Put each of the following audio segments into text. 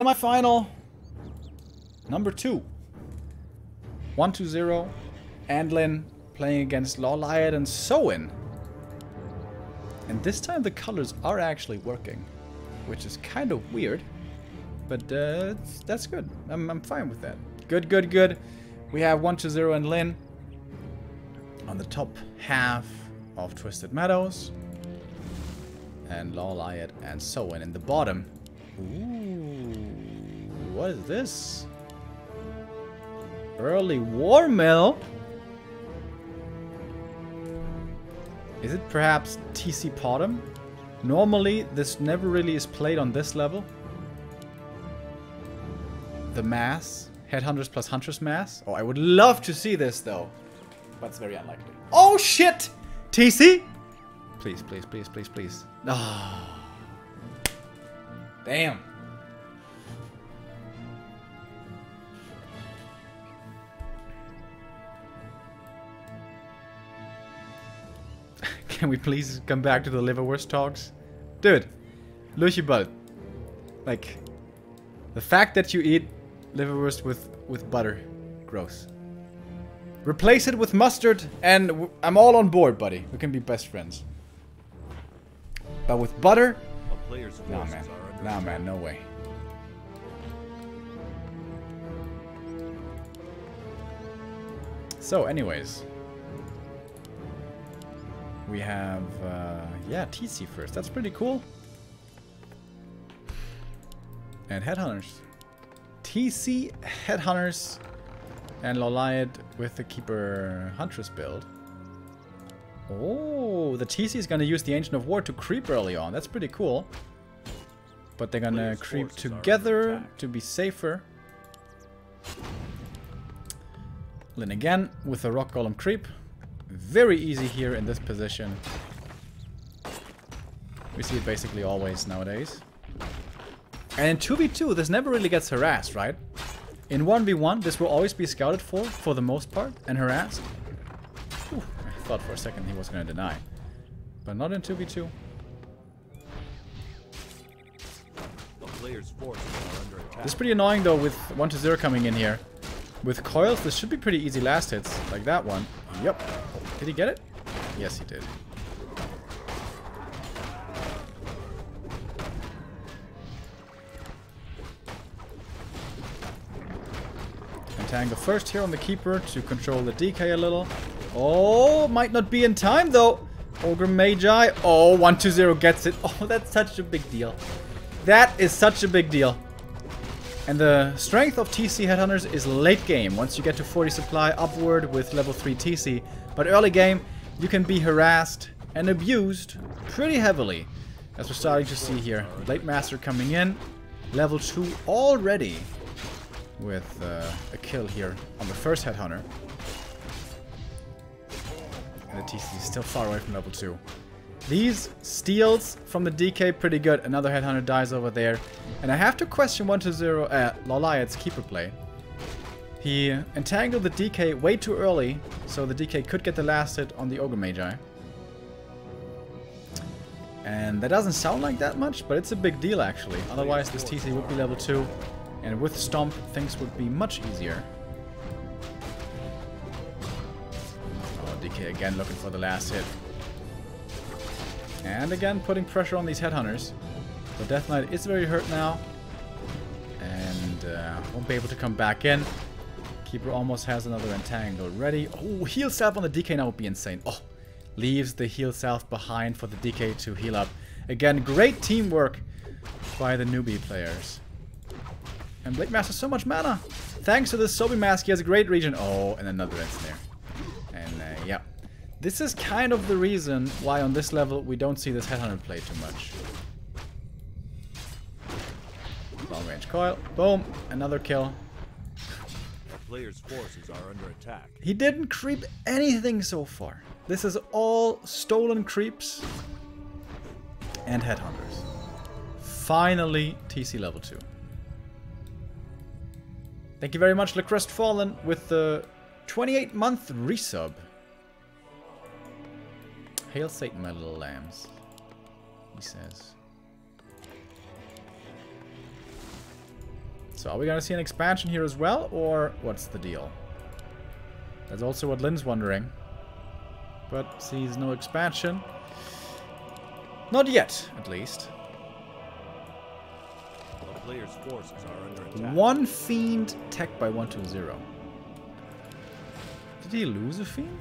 Semi-final number 2. 1-0. Andlin playing against LawLiet and Soin. And this time the colors are actually working, which is kind of weird, but that's good. I'm fine with that. Good, good, good. We have 1-0 and Lin on the top half of Twisted Meadows, and LawLiet and Soin in the bottom. Ooh, what is this? Early War Mill? Is it perhaps TC Bottom? Normally, this never really is played on this level. The mass. Headhunters plus Huntress mass. Oh, I would love to see this, though. But it's very unlikely. Oh, shit! TC? Please, please, please, please, please. Oh. Damn. Can we please come back to the liverwurst talks? Dude, Luchibald. Like, the fact that you eat liverwurst with butter. Gross. Replace it with mustard and I'm all on board, buddy. We can be best friends. But with butter? Nah, man. Nah, man. No way. So, anyways. We have, yeah, TC first. That's pretty cool. And Headhunters. TC, Headhunters, and LawLiet with the Keeper Huntress build. Oh, the TC is going to use the Ancient of War to creep early on. That's pretty cool. But they're going to creep together to be safer. Lin again with the Rock Golem creep. Very easy here in this position. We see it basically always nowadays. And in 2v2, this never really gets harassed, right? In 1v1, this will always be scouted for the most part, and harassed. Whew, I thought for a second he was going to deny. But not in 2v2. This is pretty annoying though with 1-0 coming in here. With coils, this should be pretty easy last hits, like that one. Yep. Did he get it? Yes, he did. Entangle first here on the Keeper to control the DK a little. Oh, might not be in time though. Ogre Magi. Oh, 1-0 gets it. Oh, that's such a big deal. That is such a big deal. And the strength of TC Headhunters is late game, once you get to 40 supply upward with level 3 TC. But early game, you can be harassed and abused pretty heavily. As we're starting to see here. Blade Master coming in. Level 2 already. With a kill here on the first Headhunter. And the TC is still far away from level 2. These steals from the DK pretty good. Another Headhunter dies over there. And I have to question 1-0 LawLiet's Keeper play. He entangled the DK way too early, so the DK could get the last hit on the Ogre Magi. And that doesn't sound like that much, but it's a big deal actually. Otherwise this TC would be level 2. And with Stomp, things would be much easier. Oh, DK again looking for the last hit. And again, putting pressure on these Headhunters. The Death Knight is very hurt now. And won't be able to come back in. Keeper almost has another Entangle ready. Oh, heal self on the DK now would be insane. Oh, leaves the heal self behind for the DK to heal up. Again, great teamwork by the newbie players. And Blade Master so much mana. Thanks to this Sobi Mask, he has a great region. Oh, and another Ensnare. And yeah. This is kind of the reason why on this level we don't see this Headhunter play too much. Long range coil. Boom. Another kill. Our player's forces are under attack. He didn't creep anything so far. This is all stolen creeps and Headhunters. Finally, TC level 2. Thank you very much, LaCrestfallen, with the 28-month resub. Hail Satan, my little lambs, he says. So are we gonna see an expansion here as well, or what's the deal? That's also what Lynn's wondering. But sees no expansion. Not yet, at least. The player's forces are under attack. One fiend tech by 120. Did he lose a fiend?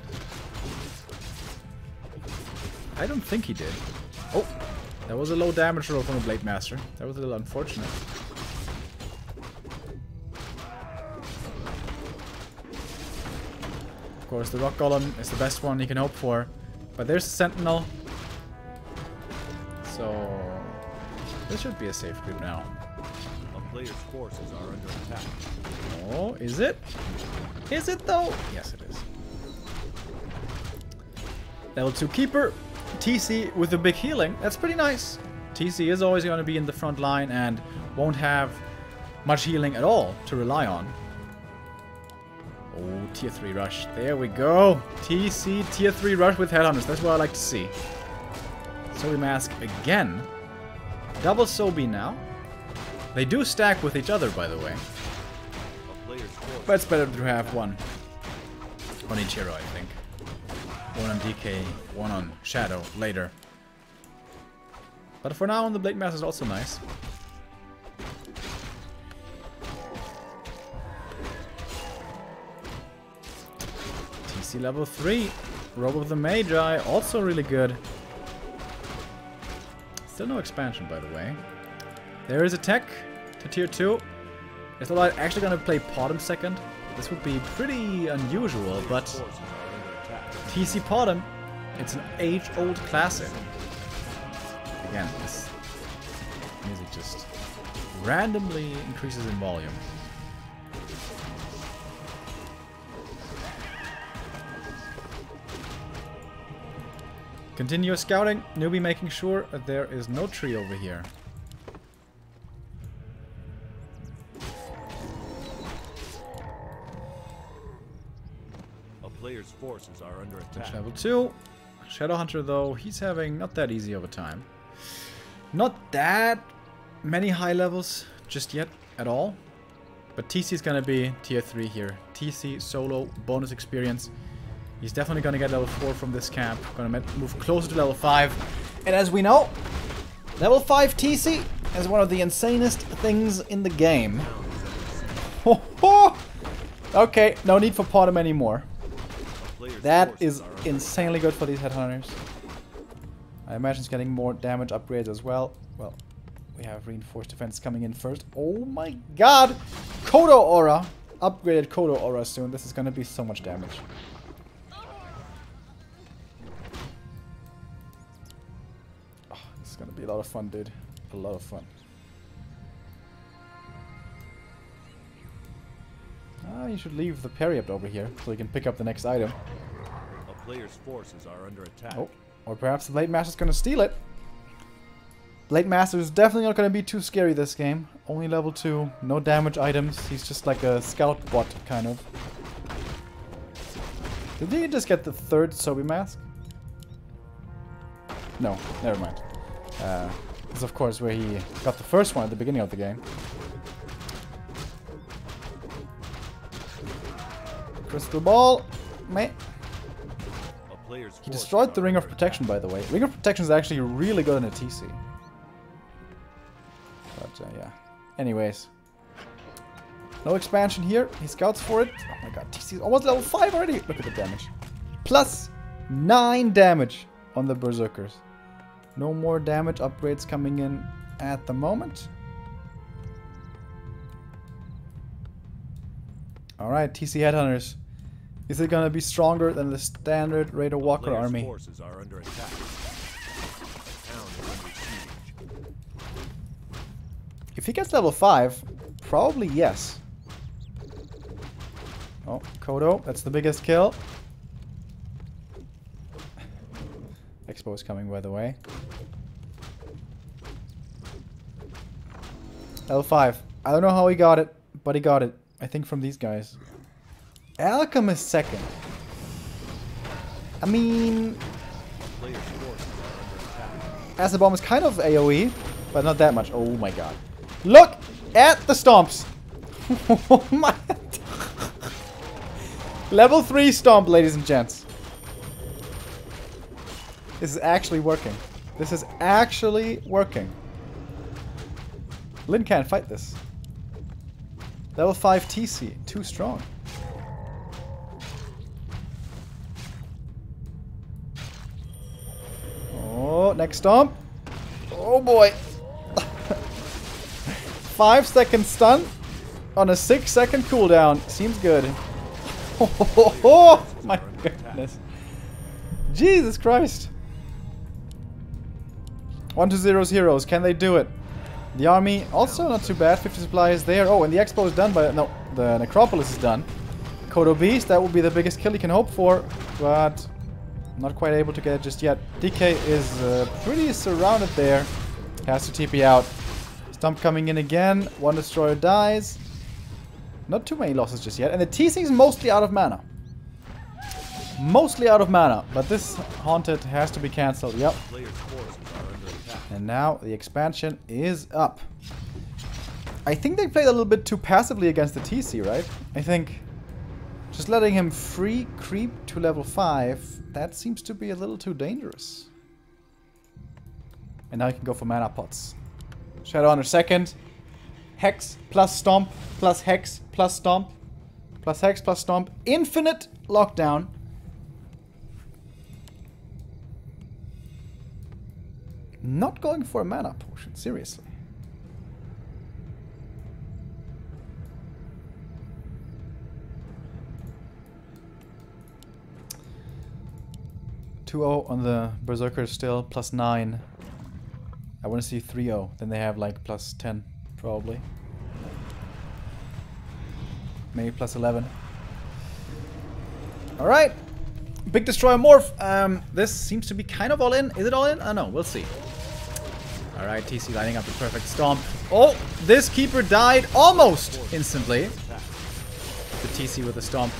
I don't think he did. Oh, that was a low damage roll from the Blade Master. That was a little unfortunate. Of course, the Rock Golem is the best one you can hope for. But there's a Sentinel. So this should be a safe group now. A player's forces are under attack. Oh, is it? Is it though? Yes, it is. Level 2 Keeper. TC with the big healing. That's pretty nice. TC is always going to be in the front line and won't have much healing at all to rely on. Oh, tier 3 rush. There we go. TC tier 3 rush with Headhunters. That's what I like to see. Sobi Mask again. Double Sobi now. They do stack with each other, by the way. But it's better to have one on each hero, I think. One on DK, one on Shadow later. But for now on, the Blade Master is also nice. TC level 3. Robe of the Magi, also really good. Still no expansion, by the way. There is a tech to tier 2. Is LawLiet actually going to play Podem second? This would be pretty unusual, but TC Podem, it's an age-old classic. Again, this music just randomly increases in volume. Continue scouting. Newbie making sure that there is no tree over here. A player's forces are under attack. Level 2. Shadowhunter, though, he's having not that easy of a time. Not that many high levels just yet at all. But TC is going to be tier 3 here. TC solo bonus experience. He's definitely going to get level 4 from this camp. Going to move closer to level 5. And as we know, level 5 TC is one of the insanest things in the game. Ho ho! Okay, no need for Podem anymore. That is insanely good for these Headhunters. I imagine it's getting more damage upgrades as well. Well, we have reinforced defense coming in first. Oh my god! Kodo Aura! Upgraded Kodo Aura soon. This is going to be so much damage. Oh, this is going to be a lot of fun, dude. A lot of fun. Ah, you should leave the parry up over here so you can pick up the next item. A player's forces are under attack. Oh, or perhaps the Blade Master's going to steal it. Blade Master is definitely not going to be too scary this game. Only level 2, no damage items. He's just like a scout bot, kind of. Did he just get the 3rd Sobi Mask? No, never mind. This is of course where he got the first one at the beginning of the game. Crystal Ball, meh. He destroyed the Ring of Protection, by the way. Ring of Protection is actually really good in a TC. But yeah. Anyways. No expansion here. He scouts for it. Oh my god, TC is almost level 5 already. Look at the damage. Plus 9 damage on the Berserkers. No more damage upgrades coming in at the moment. Alright, TC Headhunters. Is it gonna be stronger than the standard Raider Walker army? Forces are under attack. The town is under siege. If he gets level 5, probably yes. Oh, Kodo, that's the biggest kill. Expo is coming, by the way. Level 5. I don't know how he got it, but he got it. I think from these guys. Alchemist second. I mean, Acid Bomb is kind of AoE, but not that much. Oh my god. Look at the stomps. Oh my. Level 3 stomp, ladies and gents. This is actually working. This is actually working. Lyn can't fight this. Level 5 TC. Too strong. Oh, next stomp. Oh boy. 5-second stun on a 6-second cooldown. Seems good. Oh my goodness. Jesus Christ. 1-0's heroes. Can they do it? The army also not too bad. 50 supplies there. Oh, and the expo is done, but no, the necropolis is done. Kodo Beast, that would be the biggest kill he can hope for, but not quite able to get it just yet. DK is pretty surrounded there. Has to TP out. Stump coming in again. One destroyer dies. Not too many losses just yet. And the TC is mostly out of mana. Mostly out of mana. But this Haunted has to be cancelled. Yep. And now the expansion is up. I think they played a little bit too passively against the TC, right? I think just letting him free creep to level 5, that seems to be a little too dangerous. And now you can go for mana pots. Shadow Hunter second. Hex plus Stomp plus Hex plus Stomp plus Hex plus Stomp. Infinite lockdown. Not going for a mana potion, seriously. (2-0) on the Berserker still, +9. I want to see 3-0. Then they have like +10, probably. Maybe +11. Alright. Big Destroyer Morph. This seems to be kind of all in. Is it all in? I don't know. We'll see. Alright, TC lining up the perfect stomp. Oh, this Keeper died almost instantly. The TC with the stomp.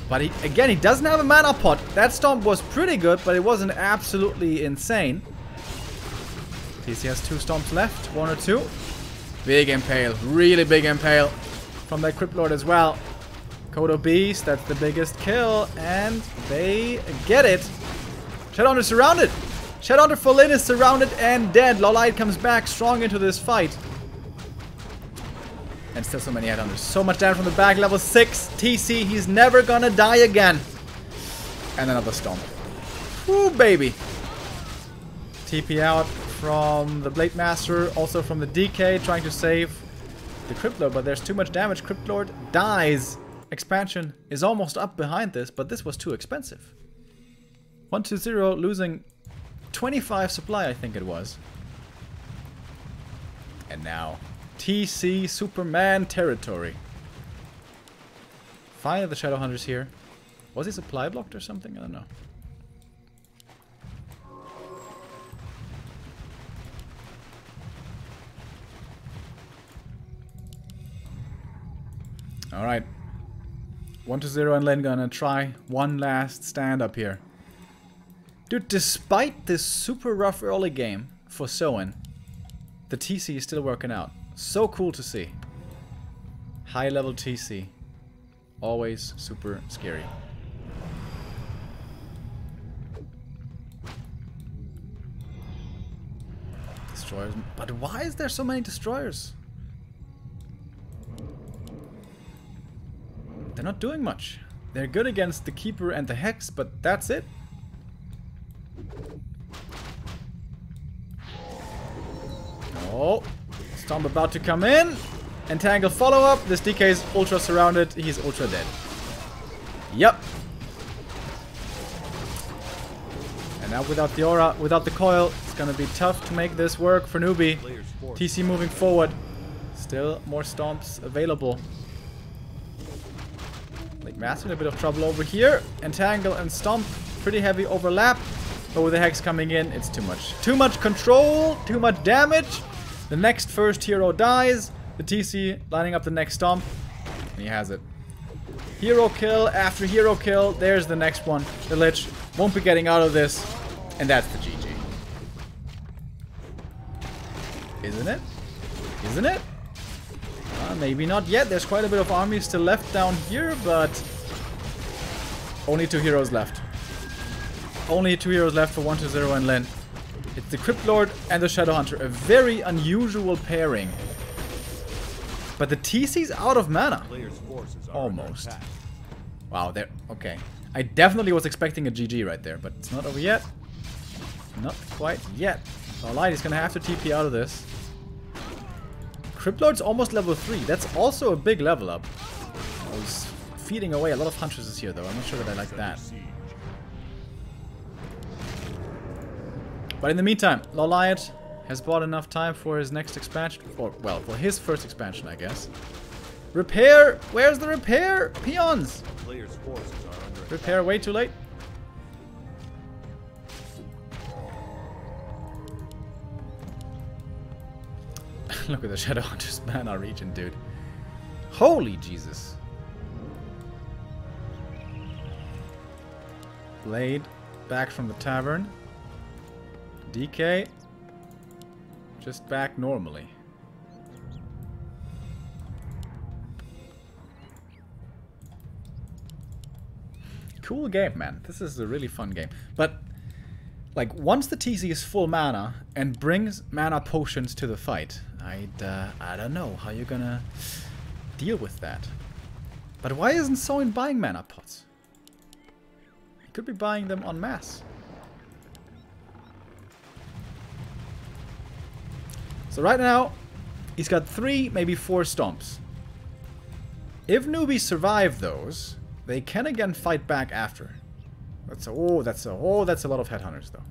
But again, he doesn't have a mana pot. That stomp was pretty good, but it wasn't absolutely insane. TC has 2 stomps left. 1 or 2. Big impale. Really big impale. From that Crypt Lord as well. Kodo Beast, that's the biggest kill. And they get it. Shadowhunter surrounded. Shadowhunter for Lyn is surrounded and dead. LawLiet comes back strong into this fight. And still so many Headhunters. So much damage from the back. Level 6. TC. He's never gonna die again. And another stomp. Ooh, baby. TP out from the Blade Master. Also from the DK. Trying to save the Crypt Lord. But there's too much damage. Crypt Lord dies. Expansion is almost up behind this. But this was too expensive. 1-0. Losing 25 supply, I think it was. And now TC Superman territory. Finally the Shadowhunters here. Was he supply blocked or something? I don't know. Alright. 1-0 and Lyn gonna try one last stand up here. Dude, despite this super rough early game for Soen, the TC is still working out. So cool to see. High level TC. Always super scary. Destroyers. But why is there so many destroyers? They're not doing much. They're good against the Keeper and the Hex, but that's it. Oh, Stomp about to come in. Entangle follow-up. This DK is ultra surrounded. He's ultra dead. Yep. And now without the aura, without the coil, it's gonna be tough to make this work for newbie. TC moving forward. Still more stomps available. Blade Master in a bit of trouble over here. Entangle and Stomp. Pretty heavy overlap. But with the Hex coming in, it's too much. Too much control. Too much damage. The next first hero dies. The TC lining up the next stomp. And he has it. Hero kill after hero kill. There's the next one. The Lich won't be getting out of this. And that's the GG. Isn't it? Isn't it? maybe not yet. There's quite a bit of army still left down here, but only 2 heroes left. Only 2 heroes left for 120 and Lin. It's the Crypt Lord and the Shadow Hunter. A very unusual pairing. But the TC's out of mana. Almost. Wow, there. Okay. I definitely was expecting a GG right there, but it's not over yet. Not quite yet. LawLiet is gonna have to TP out of this. Crypt Lord's almost level 3. That's also a big level up. Oh, he's feeding away a lot of Huntresses here, though. I'm not sure that I like that. But in the meantime, LawLiet has bought enough time for his next expansion. Or, well, for his first expansion, I guess. Repair! Where's the repair? Peons! Repair way too late. Look at the Shadow Hunter's mana region, dude. Holy Jesus. Blade back from the tavern. DK just back normally. Cool game, man. This is a really fun game. But like once the TC is full mana and brings mana potions to the fight, I don't know how you're gonna deal with that. But why isn't Soin buying mana pots? He could be buying them en masse. So right now, he's got 3, maybe 4 stomps. If newbies survive those, they can again fight back after. That's a lot of headhunters though.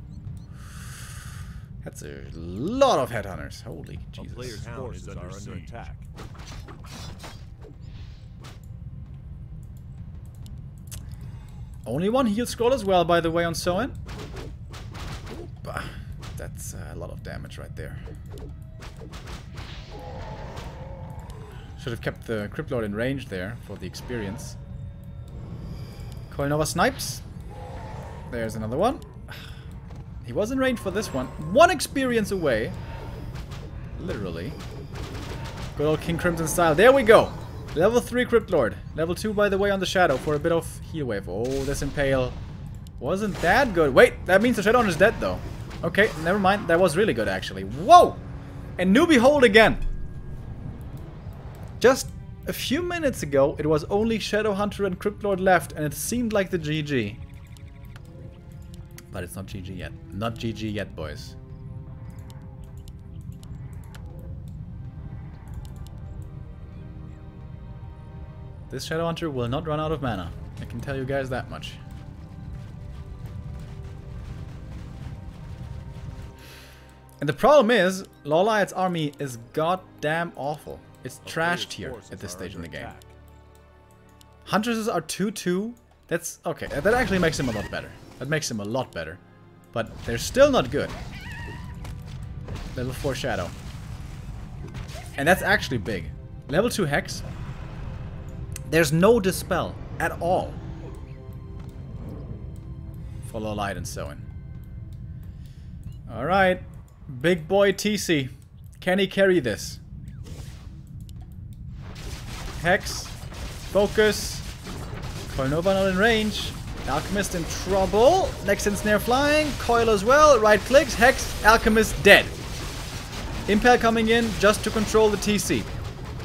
That's a lot of headhunters. Holy Jesus. Player's forces are under attack. Only 1 heal scroll as well, by the way, on Soin. That's a lot of damage right there. Should have kept the Crypt Lord in range there for the experience. Coilnova snipes. There's another one. He was in range for this one. 1 experience away. Literally. Good old King Crimson style. There we go. Level 3 Crypt Lord. Level 2, by the way, on the Shadow for a bit of heal wave. Oh, this Impale wasn't that good. Wait, that means the Shadow Hunter's dead, though. Okay, never mind. That was really good, actually. Whoa! And newbie hold again. Just a few minutes ago, it was only Shadow Hunter and Crypt Lord left, and it seemed like the GG. But it's not GG yet. Not GG yet, boys. This Shadow Hunter will not run out of mana. I can tell you guys that much. And the problem is, LawLiet's army is goddamn awful. It's trashed here at this stage in the game. Huntresses are 2-2. That's okay. That actually makes him a lot better. That makes him a lot better. But they're still not good. Level 4 Shadow. And that's actually big. Level 2 Hex. There's no Dispel at all. For LawLiet and Soin. Alright. Big boy TC. Can he carry this? Hex. Focus. Coilnova not in range. Alchemist in trouble. Next Ensnare flying. Coil as well. Right clicks. Hex. Alchemist dead. Impale coming in just to control the TC.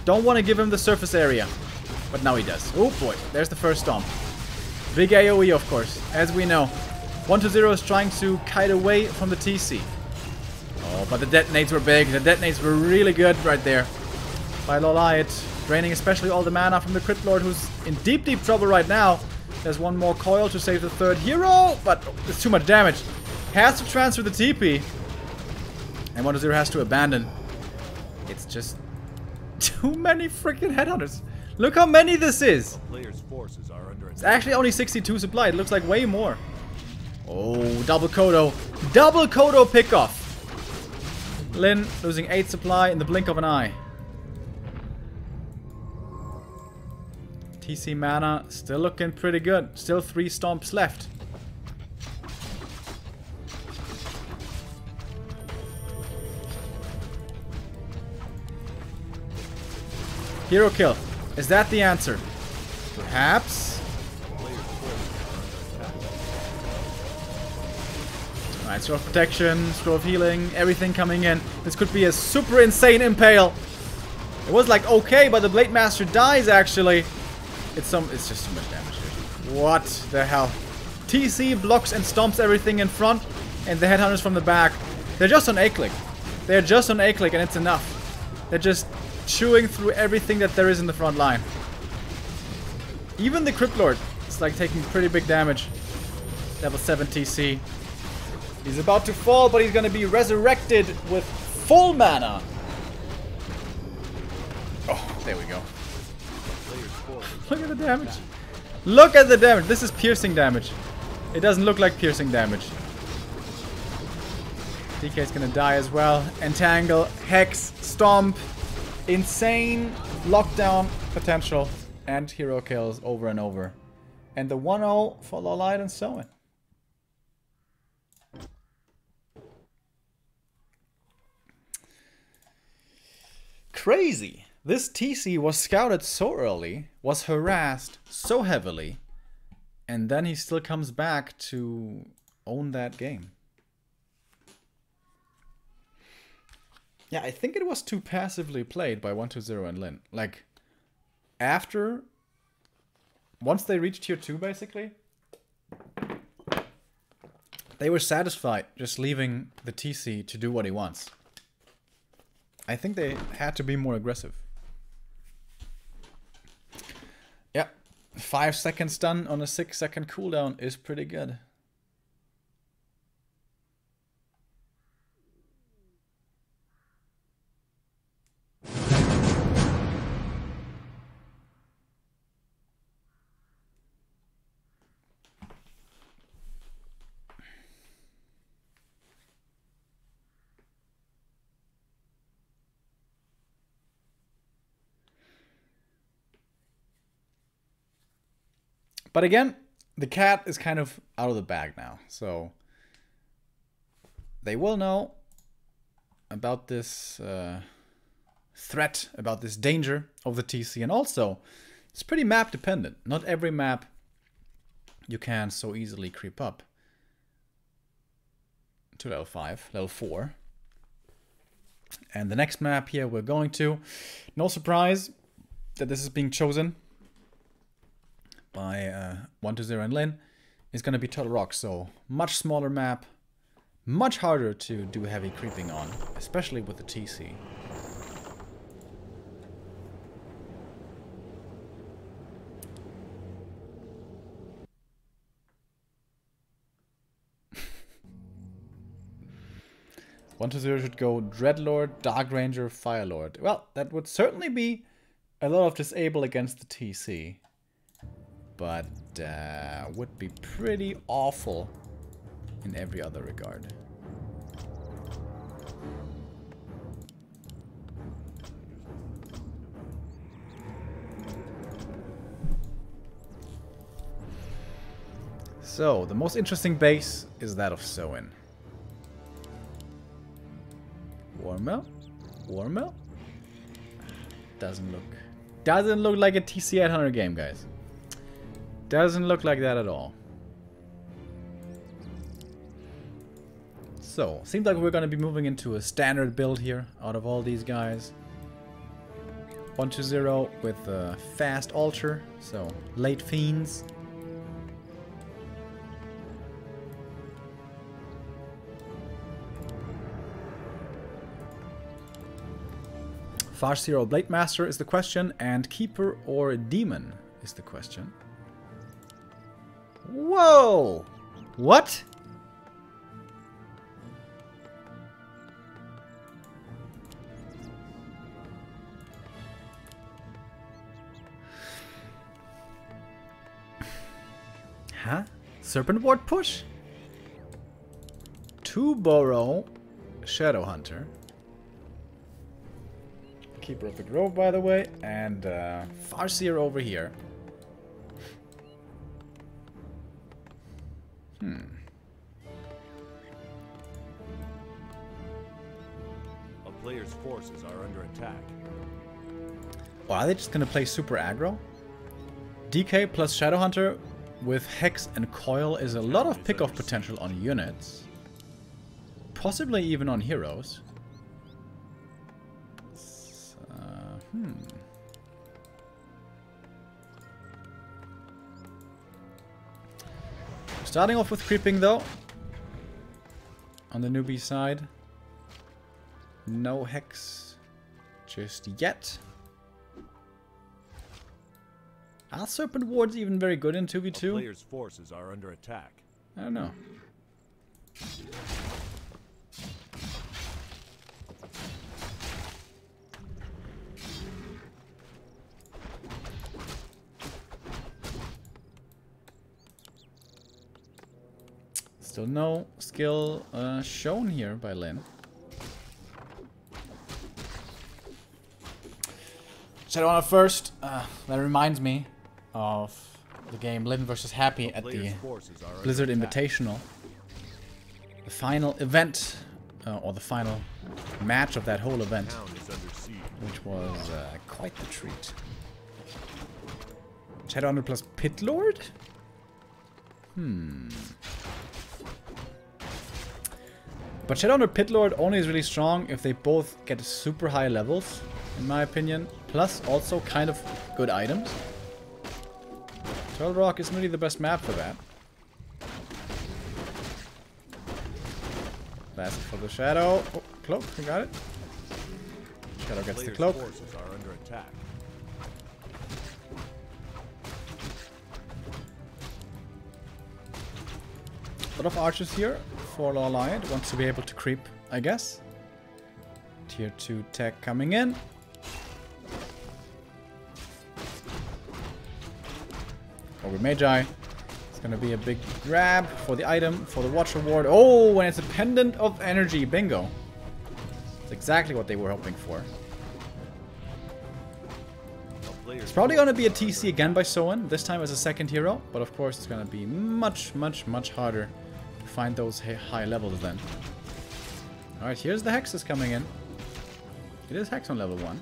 Don't want to give him the surface area. But now he does. Oh boy. There's the first stomp. Big AoE, of course. As we know. 1-0 is trying to kite away from the TC. Oh, but the detonates were big. The detonates were really good right there. By LawLiet. Draining especially all the mana from the Crypt Lord, who's in deep, deep trouble right now. There's one more coil to save the third hero, but it's too much damage. Has to transfer the TP. And 1-0 has to abandon. It's just too many freaking headhunters. Look how many this is. It's actually only 62 supply. It looks like way more. Oh, double Kodo. Double Kodo pickoff. Lin losing 8 supply in the blink of an eye. TC mana still looking pretty good. Still 3 stomps left. Hero kill. Is that the answer? Perhaps. Alright, scroll of protection, scroll of healing, everything coming in. This could be a super insane impale. It was like okay, but the Blade Master dies actually. It's just too much damage. What the hell? TC blocks and stomps everything in front, and the headhunters from the back. They're just on A-click. They're just on A-click, and it's enough. They're just chewing through everything that there is in the front line. Even the Crypt Lord is like taking pretty big damage. Level 7 TC. He's about to fall, but he's gonna be resurrected with full mana. Oh, there we go. Look at the damage. Look at the damage. This is piercing damage. It doesn't look like piercing damage. DK is gonna die as well. Entangle, Hex, Stomp. Insane lockdown potential. And hero kills over and over. And the 1-0 for LawLiet and so on. Crazy. This TC was scouted so early, was harassed so heavily, and then he still comes back to own that game. Yeah, I think it was too passively played by 120 and Lin. Like, once they reached tier 2 basically, they were satisfied just leaving the TC to do what he wants. I think they had to be more aggressive. Yeah, 5 seconds stun on a 6-second cooldown is pretty good. But again, the cat is kind of out of the bag now. So they will know about this threat, about this danger of the TC. And also, it's pretty map dependent. Not every map you can so easily creep up to level 5, level 4. And the next map here we're going to, no surprise that this is being chosen by 120 and Lin, is going to be Turtle Rock. So much smaller map, much harder to do heavy creeping on, especially with the TC. One to 0 should go Dreadlord, Dark Ranger, Firelord. Well, that would certainly be a lot of disable against the TC. But would be pretty awful in every other regard. So, the most interesting base is that of Soin. Warmel? Warmel? Doesn't look like a TC 800 game, guys. Doesn't look like that at all. So, seems like we're going to be moving into a standard build here out of all these guys. 120 with a fast altar, so late fiends. Farseer or Blade Master is the question, and Keeper or Demon is the question. Whoa! What? Huh? Serpent Ward push? 2 Burrow Shadow Hunter. Keeper of the Grove, by the way, and Farseer over here. A player's forces are under attack. Or are they just gonna play super aggro? DK plus Shadowhunter with Hex and Coil is a lot of pick-off potential on units. Possibly even on heroes. Starting off with creeping though. On the newbie side. No Hex just yet. Are Serpent Wards even very good in 2v2? A player's forces are under attack. I don't know. Still no skill shown here by Lin. Shadowhunter first. That reminds me of the game Lin vs. Happy at the Blizzard Invitational. The final event, or the final match of that whole event, which was quite the treat. Shadowhunter plus Pit Lord? But Shadowhunter Pit Lord only is really strong if they both get super high levels, in my opinion. Plus also kind of good items. Turtle Rock isn't really the best map for that. Last for the Shadow. Oh, cloak, we got it. Shadow gets the cloak. Forces are under attack. A lot of archers here for LawLiet. Wants to be able to creep, I guess. Tier 2 tech coming in. Over Magi. It's gonna be a big grab for the item, for the Watch Reward. Oh, and it's a Pendant of Energy. Bingo. It's exactly what they were hoping for. It's probably gonna be a TC again by Soen, this time as a second hero. But of course, it's gonna be much, much, much harder to find those high levels then. Alright, here's the Hexes coming in. It is Hex on level 1.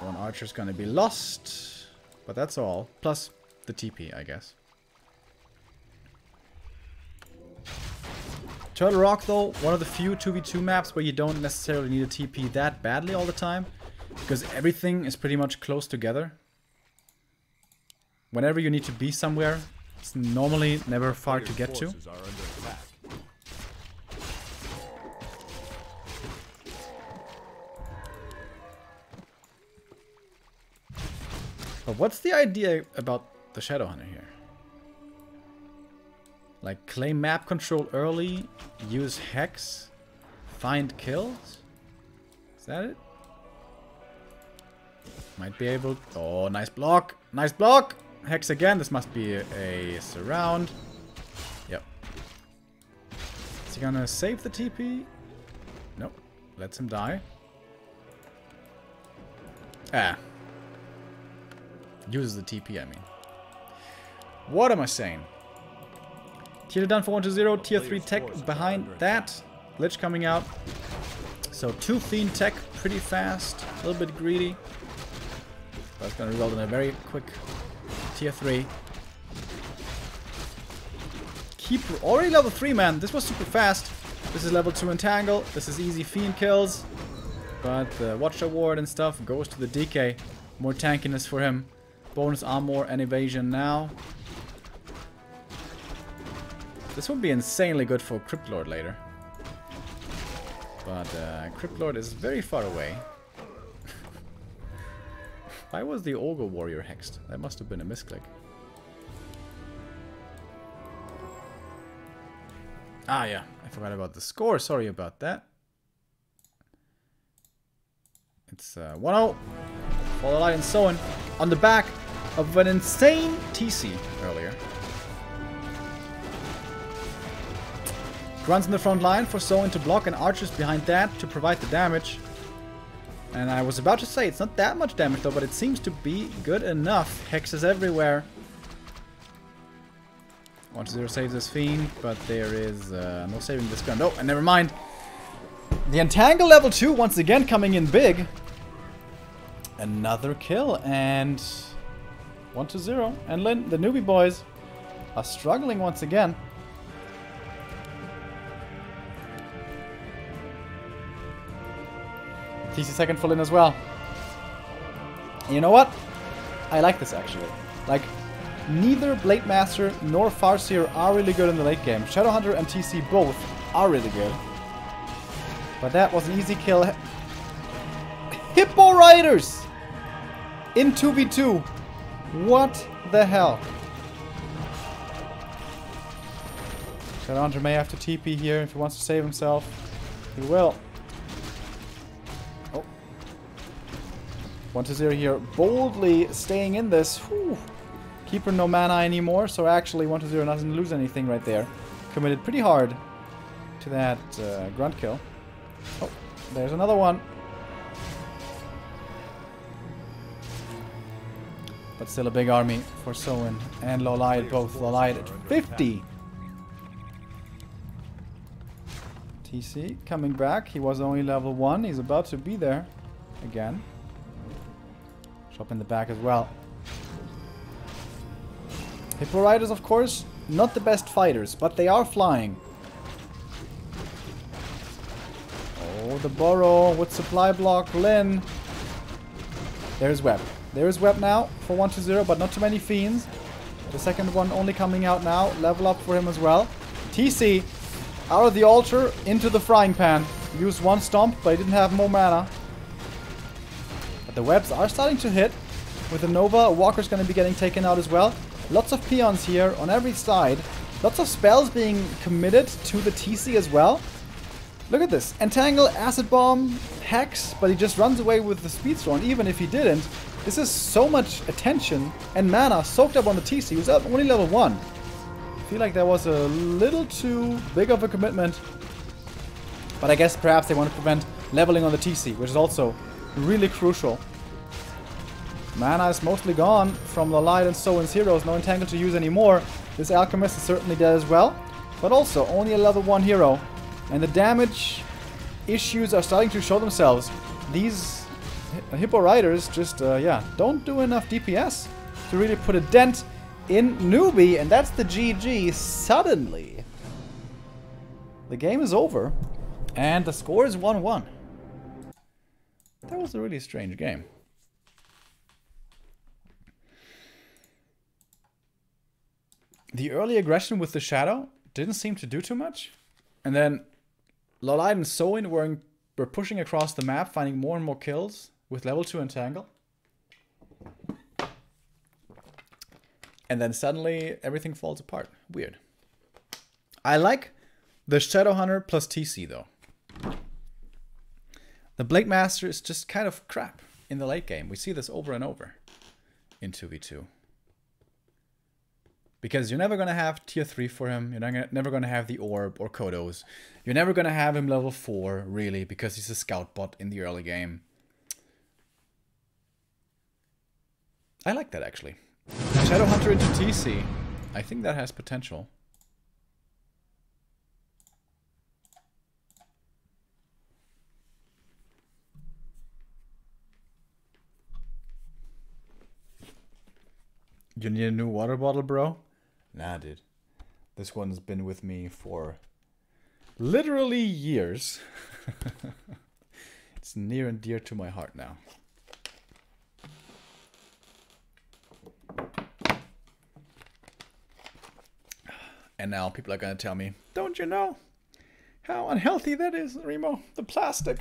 One Archer's gonna be lost. But that's all. Plus the TP, I guess. Turtle Rock, though, one of the few 2v2 maps where you don't necessarily need a TP that badly all the time. Because everything is pretty much close together. Whenever you need to be somewhere, it's normally never far to get to. But what's the idea about the Shadowhunter here? Like, claim map control early, use Hex, find kills? Is that it? Might be able... Oh, nice block! Nice block! Hex again, this must be a surround. Yep. Is he gonna save the TP? Nope. Lets him die. Ah. Uses the TP, I mean. What am I saying? Tier 2 done for 1-0. Tier 3 tech behind that. Lich coming out. So 2 Fiend tech pretty fast. A little bit greedy. That's going to result in a very quick Tier 3. Keep already level 3, man. This was super fast. This is level 2 Entangle. This is easy Fiend kills. But the Watch Award and stuff goes to the DK. More tankiness for him. Bonus armor and evasion now. This would be insanely good for Crypt Lord later. But Crypt Lord is very far away. Why was the Ogre Warrior hexed? That must have been a misclick. Ah yeah, I forgot about the score. Sorry about that. It's 1-0 for LawLiet and Soen on the back of an insane TC earlier. Runs in the front line for Soen to block and archers behind that to provide the damage. And I was about to say it's not that much damage though, but it seems to be good enough. Hexes everywhere. 1-0 saves this Fiend, but there is no saving this gun. Oh, and never mind. The Entangle level 2 once again coming in big. Another kill, and 1-0. And Lynn, the newbie boys, are struggling once again. TC second for Lynn as well. And you know what? I like this actually. Like, neither Blade Master nor Farseer are really good in the late game. Shadowhunter and TC both are really good. But that was an easy kill. Hippo Riders! In 2v2. What the hell? Shadowhunter may have to TP here if he wants to save himself. He will. Oh. 1-0 here. Boldly staying in this. Whew. Keeper no mana anymore, so actually 1-0 doesn't lose anything right there. Committed pretty hard to that grunt kill. Oh, there's another one. But still a big army for Soin and LawLiet, both LawLiet at 50. TC coming back. He was only level 1. He's about to be there again. Shop in the back as well. Hippo Riders, of course, not the best fighters, but they are flying. Oh, the burrow with supply block, Lynn. There's Web. There's Web now for 1-0, but not too many Fiends. The second one only coming out now. Level up for him as well. TC out of the altar into the frying pan. Used one stomp, but he didn't have more mana. But the webs are starting to hit. With the Nova, Walker's going to be getting taken out as well. Lots of peons here on every side. Lots of spells being committed to the TC as well. Look at this. Entangle, Acid Bomb, Hex, but he just runs away with the Speed Throw. And even if he didn't, this is so much attention and mana soaked up on the TC. He was only level 1. I feel like that was a little too big of a commitment. But I guess perhaps they want to prevent leveling on the TC, which is also really crucial. Mana is mostly gone from the Light and Soin's heroes. No Entangle to use anymore. This Alchemist is certainly dead as well. But also only a level 1 hero. And the damage issues are starting to show themselves. These Hippo Riders just, yeah, don't do enough DPS to really put a dent in newbie. And that's the GG. Suddenly, the game is over. And the score is 1-1. That was a really strange game. The early aggression with the Shadow didn't seem to do too much. And then LawLiet and Soin were pushing across the map, finding more and more kills with level 2 Entangle. And then suddenly everything falls apart. Weird. I like the Shadowhunter plus TC though. The Blade Master is just kind of crap in the late game. We see this over and over in 2v2. Because you're never going to have tier 3 for him. You're never going to have the Orb or Kodos. You're never going to have him level 4, really, because he's a scout bot in the early game. I like that, actually. Shadowhunter into TC. I think that has potential. You need a new water bottle, bro? Nah, dude. This one's been with me for literally years. It's near and dear to my heart now. And now people are gonna tell me, don't you know how unhealthy that is, Remo? The plastic.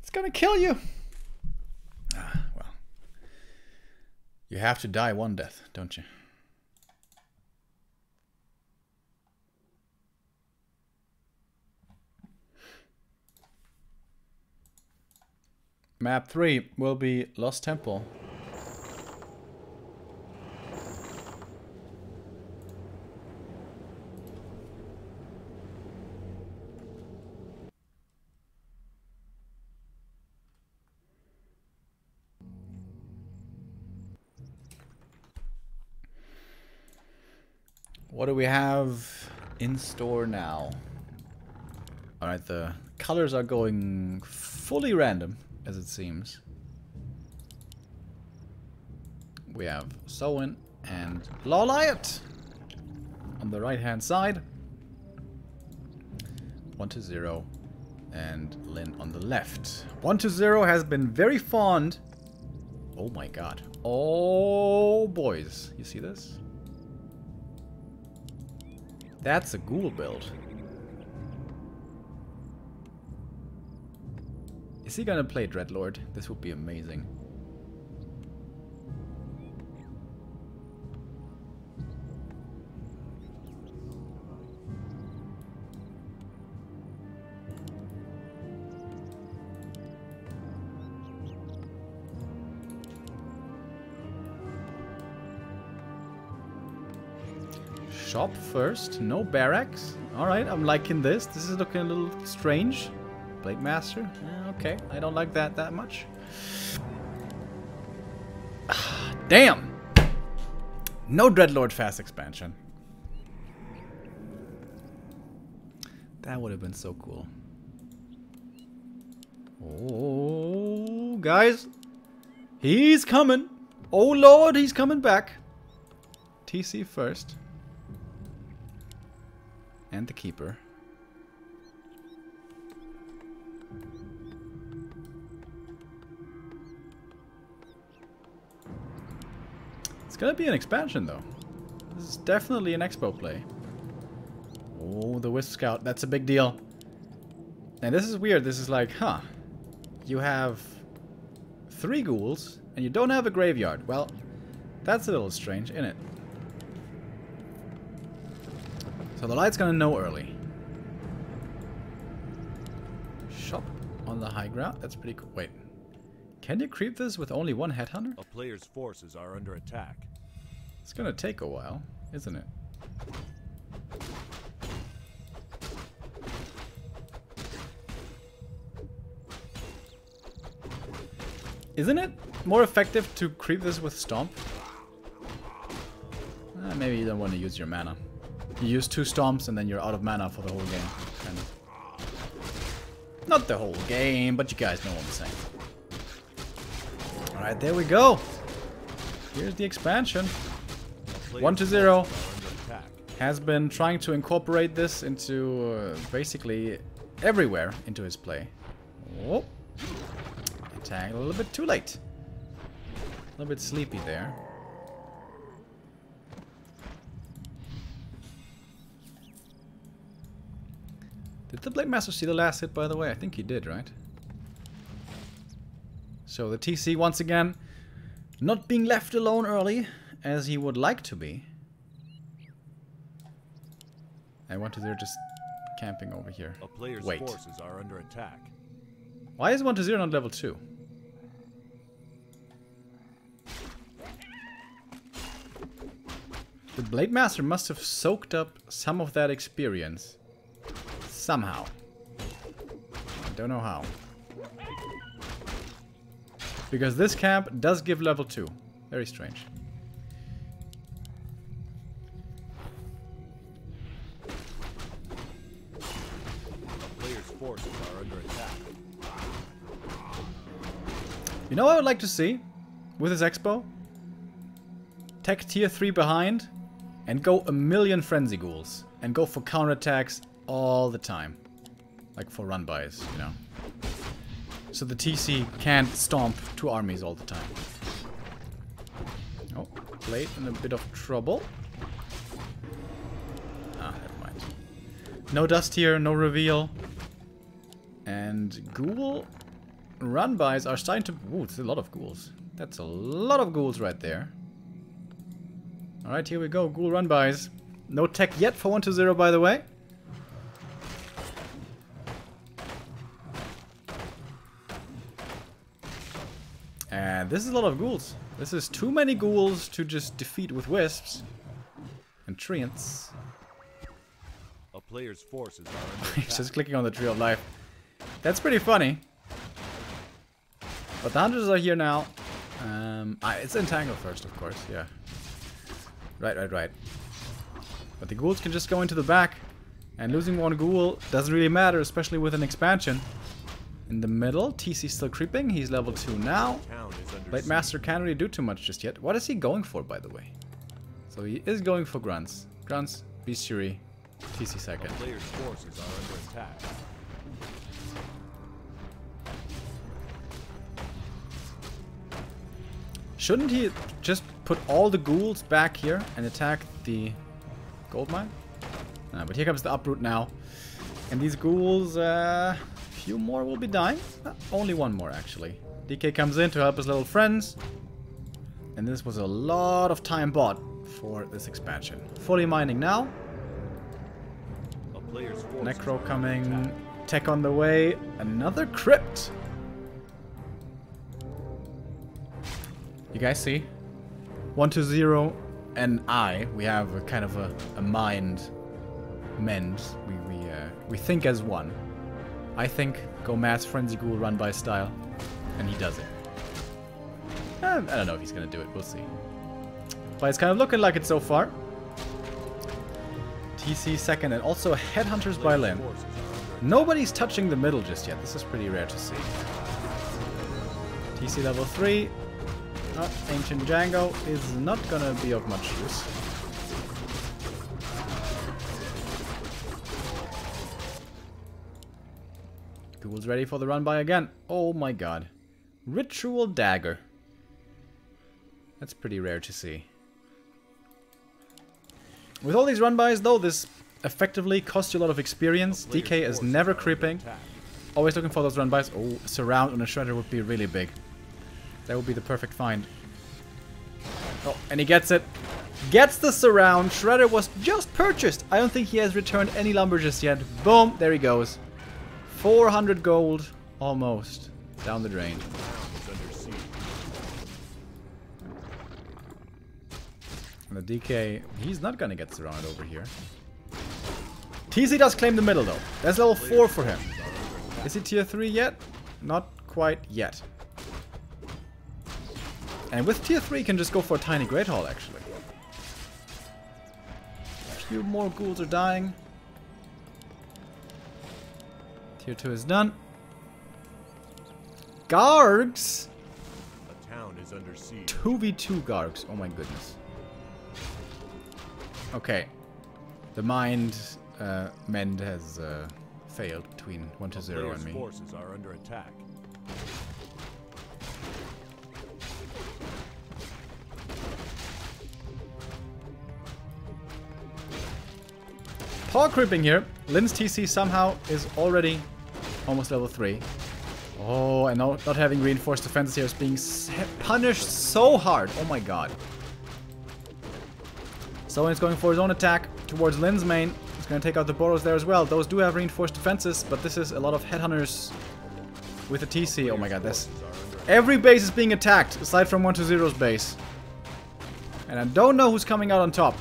It's gonna kill you. Ah, well. You have to die one death, don't you? Map 3 will be Lost Temple. What do we have in store now? Alright, the colors are going fully random, as it seems. we have Soin and LawLiet on the right-hand side. 1-0 and Lynn on the left. 1-0 has been very fond. Oh my god. Oh, boys. You see this? That's a ghoul build. Is he gonna play Dreadlord? This would be amazing. Shop first, no barracks. Alright, I'm liking this. This is looking a little strange. Blade Master? Okay, I don't like that much. Damn! No Dreadlord fast expansion. That would have been so cool. Oh, guys. He's coming. Oh, Lord, he's coming back. TC first. And the Keeper. It's gonna be an expansion, though. This is definitely an expo play. Oh, the Wisp Scout. That's a big deal. And this is weird. This is like, huh. You have 3 ghouls, and you don't have a graveyard. Well, that's a little strange, isn't it? So the light's gonna know early. Shop on the high ground. That's pretty cool. Wait. Can you creep this with only 1 headhunter? A player's forces are under attack. It's gonna take a while, isn't it? Isn't it more effective to creep this with Stomp? Maybe you don't want to use your mana. You use 2 Stomps and then you're out of mana for the whole game. Kind of. Not the whole game, but you guys know what I'm saying. Alright, there we go. Here's the expansion. 1-0. Has been trying to incorporate this into basically everywhere into his play. Oh. Attack a little bit too late. A little bit sleepy there. Did the Blade Master see the last hit, by the way? I think he did, right? So the TC once again not being left alone early as he would like to be. I want to they're just camping over here. A player's forces are under attack. Why is 1-0 not level 2? The Blade Master must have soaked up some of that experience. Somehow. I don't know how. Because this camp does give level 2. Very strange. Players' forces are under attack. You know what I would like to see with this expo? Tech tier 3 behind and go a million Frenzy Ghouls and go for counterattacks all the time. Like for run-bys, you know. So the TC can't stomp 2 armies all the time. Oh, Blade in a bit of trouble. Ah, never mind. No dust here, no reveal. And Ghoul run-bys are starting to... Ooh, it's a lot of ghouls. That's a lot of ghouls right there. Alright, here we go. Ghoul run-bys. No tech yet for 1-0, by the way. And this is a lot of ghouls. This is too many ghouls to just defeat with wisps. And treants. A player's forces are under He's attack. just clicking on the Tree of Life. That's pretty funny. But the hunters are here now. It's Entangle first, of course, yeah. Right. But the ghouls can just go into the back. And losing 1 ghoul doesn't really matter, especially with an expansion. In the middle, TC still creeping. He's level 2 now. Town is under Blade Master can't really do too much just yet. What is he going for, by the way? So he is going for grunts. Grunts, bestiary, TC second. Player's forces are under attack. Shouldn't he just put all the ghouls back here and attack the gold mine? But here comes the uproot now. And these ghouls, few more will be dying. Only one more, actually. DK comes in to help his little friends. And this was a lot of time bought for this expansion. Fully mining now. A player's forces Necro are coming. under attack. Tech on the way. Another crypt. You guys see? 120 and I, we have a kind of a mind mend. We think as one. I think go mass frenzy ghoul run by style, and he does it. I don't know if he's gonna do it. We'll see. But it's kind of looking like it so far. TC second, and also headhunters by Lin. Nobody's touching the middle just yet. This is pretty rare to see. TC level 3. Ancient Django is not gonna be of much use. Ghoul's ready for the run by again. Oh my god. Ritual Dagger. That's pretty rare to see. With all these run-bys though, this effectively costs you a lot of experience. DK is never creeping. Always looking for those run-bys. Oh, surround on a shredder would be really big. That would be the perfect find. Oh, and he gets it. Gets the surround. Shredder was just purchased. I don't think he has returned any lumber just yet. Boom, there he goes. 400 gold, almost, down the drain. And the DK, he's not gonna get surrounded over here. TC does claim the middle though. That's level 4 for him. Is he tier 3 yet? Not quite yet. And with tier 3 you can just go for a tiny Great Hall actually. A few more ghouls are dying. Tier 2 is done. Gargs! A town is under siege. 2v2 Gargs. Oh my goodness. Okay. The mind mend has failed between 120 and me. Forces are under attack. Paw creeping here. Lin's TC somehow is already almost level 3. Oh, and not having reinforced defenses here is being punished so hard. Oh my god. So he's going for his own attack towards Lin's main. He's going to take out the Boros there as well. Those do have reinforced defenses, but this is a lot of headhunters with the TC. Oh my god, this. Every base is being attacked, aside from 120's base. And I don't know who's coming out on top.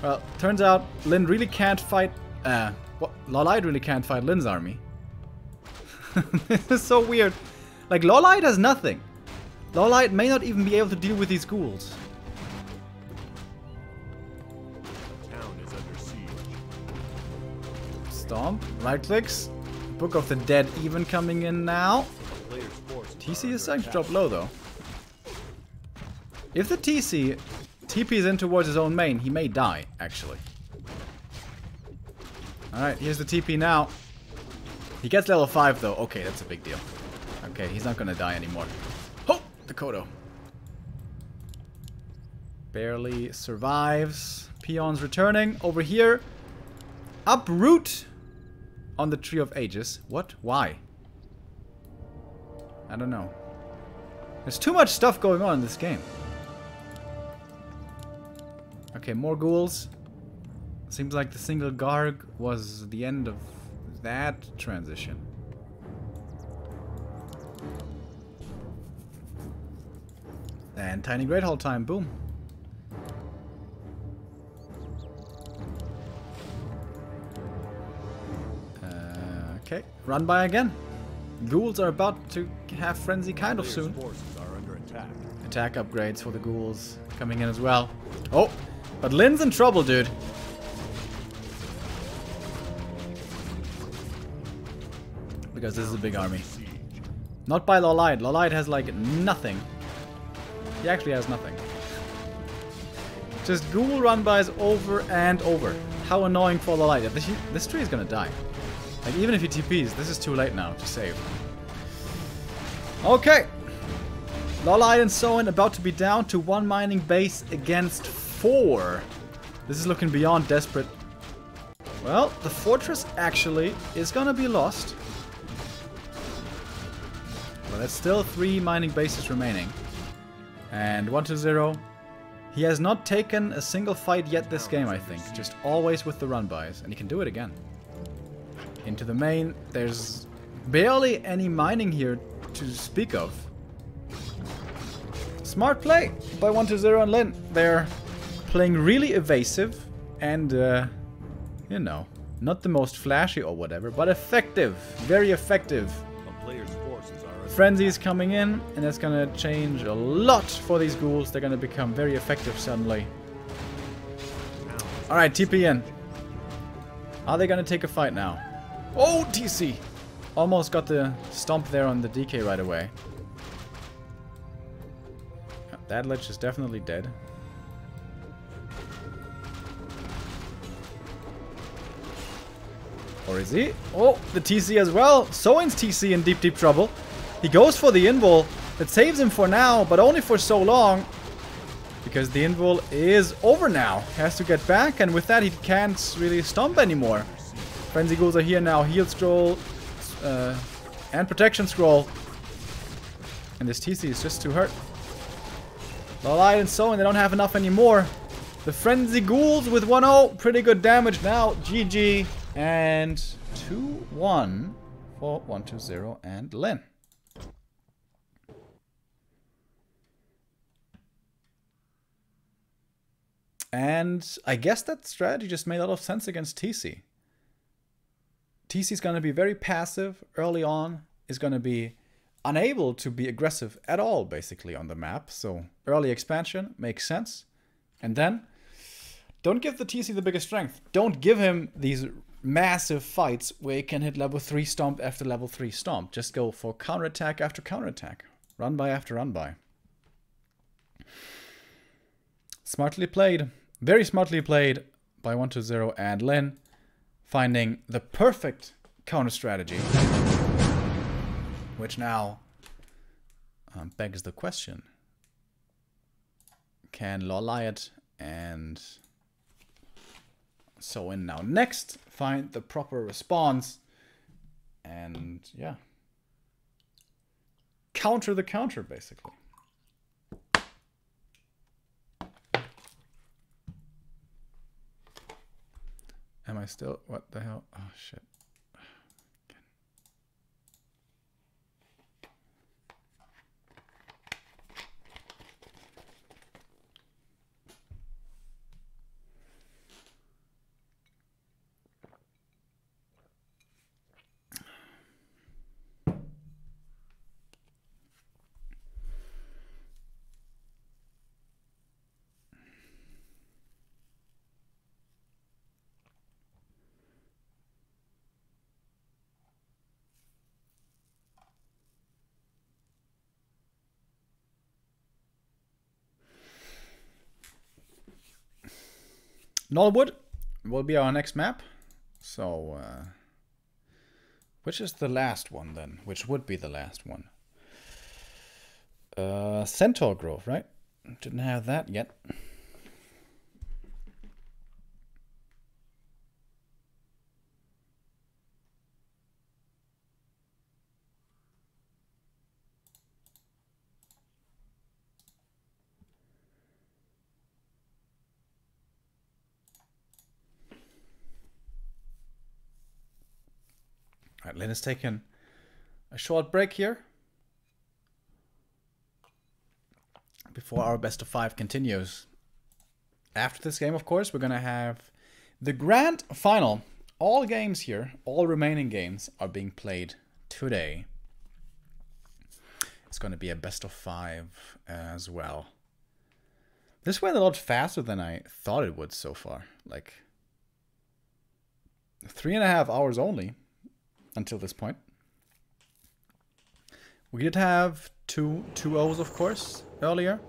Well, turns out Lin really can't fight... LawLiet really can't fight Lin's army. This is so weird. Like, LawLiet has nothing. LawLiet may not even be able to deal with these ghouls. The town is under siege. Stomp. Right clicks. Book of the Dead even coming in now. Player's forces TC is starting to drop low though. If the TC TP's in towards his own main, he may die, actually. Alright, here's the TP now. He gets level 5 though. Okay, that's a big deal. Okay, he's not gonna die anymore. Oh! The Kodo. Barely survives. Peons returning. Over here. Uproot on the Tree of Ages. What? Why? I don't know. There's too much stuff going on in this game. Okay, more ghouls. Seems like the single Garg was the end of that transition. And tiny Great Hall time, boom. Okay, run by again. Ghouls are about to have frenzy kind of soon. Forces are under attack. Attack upgrades for the ghouls coming in as well. Oh, but Lin's in trouble, dude. Because this is a big army. Not by LawLiet. LawLiet has like nothing. He actually has nothing. Just ghoul run-bys over and over. How annoying for LawLiet. This tree is gonna die. Like, even if he TPs, this is too late now to save. Okay. LawLiet and Soin about to be down to 1 mining base against 4. This is looking beyond desperate. Well, the fortress actually is gonna be lost. But there's still 3 mining bases remaining. And 1-0. He has not taken a single fight yet this game, I think. Just always with the run-bys. And he can do it again. Into the main. There's barely any mining here to speak of. Smart play by 1-0 and Lin. They're playing really evasive and, you know, not the most flashy or whatever, but effective. Very effective. A player's forces are Frenzy's coming in, and that's gonna change a lot for these ghouls. They're gonna become very effective suddenly. Alright, TP in. Are they gonna take a fight now? Oh, TC! Almost got the stomp there on the DK right away. That lich is definitely dead. Or is he? Oh, the TC as well. Soin's TC in deep, deep trouble. He goes for the invul. That saves him for now, but only for so long. Because the invul is over now. He has to get back, and with that he can't really stomp anymore. Frenzy ghouls are here now. Heal scroll and protection scroll. And this TC is just too hurt. LawLiet and Soin, they don't have enough anymore. The Frenzy ghouls with 1-0. Pretty good damage now. GG. And 2-1 for 1-0 and Lin. And I guess that strategy just made a lot of sense against TC. TC is going to be very passive early on, is going to be unable to be aggressive at all, basically, on the map. So early expansion makes sense. And then, don't give the TC the biggest strength. Don't give him these massive fights where he can hit level 3 stomp after level 3 stomp. Just go for counterattack after counterattack. Run by after run by. Smartly played. Very smartly played by 1-0 and Lin. Finding the perfect counter strategy. Which now begs the question. Can LawLiet and Soin now next find the proper response? And yeah. Counter the counter, basically. Am I still? What the hell? Oh, shit. Nullwood will be our next map. So, which is the last one then? Which would be the last one? Centaur Grove, right? Didn't have that yet. Alright, Lin has taken a short break here before our best of 5 continues. After this game, of course, we're going to have the grand final. All games here, all remaining games are being played today. It's going to be a best of 5 as well. This went a lot faster than I thought it would so far. Like 3.5 hours only. Until this point. We did have two 2-0s, of course, earlier.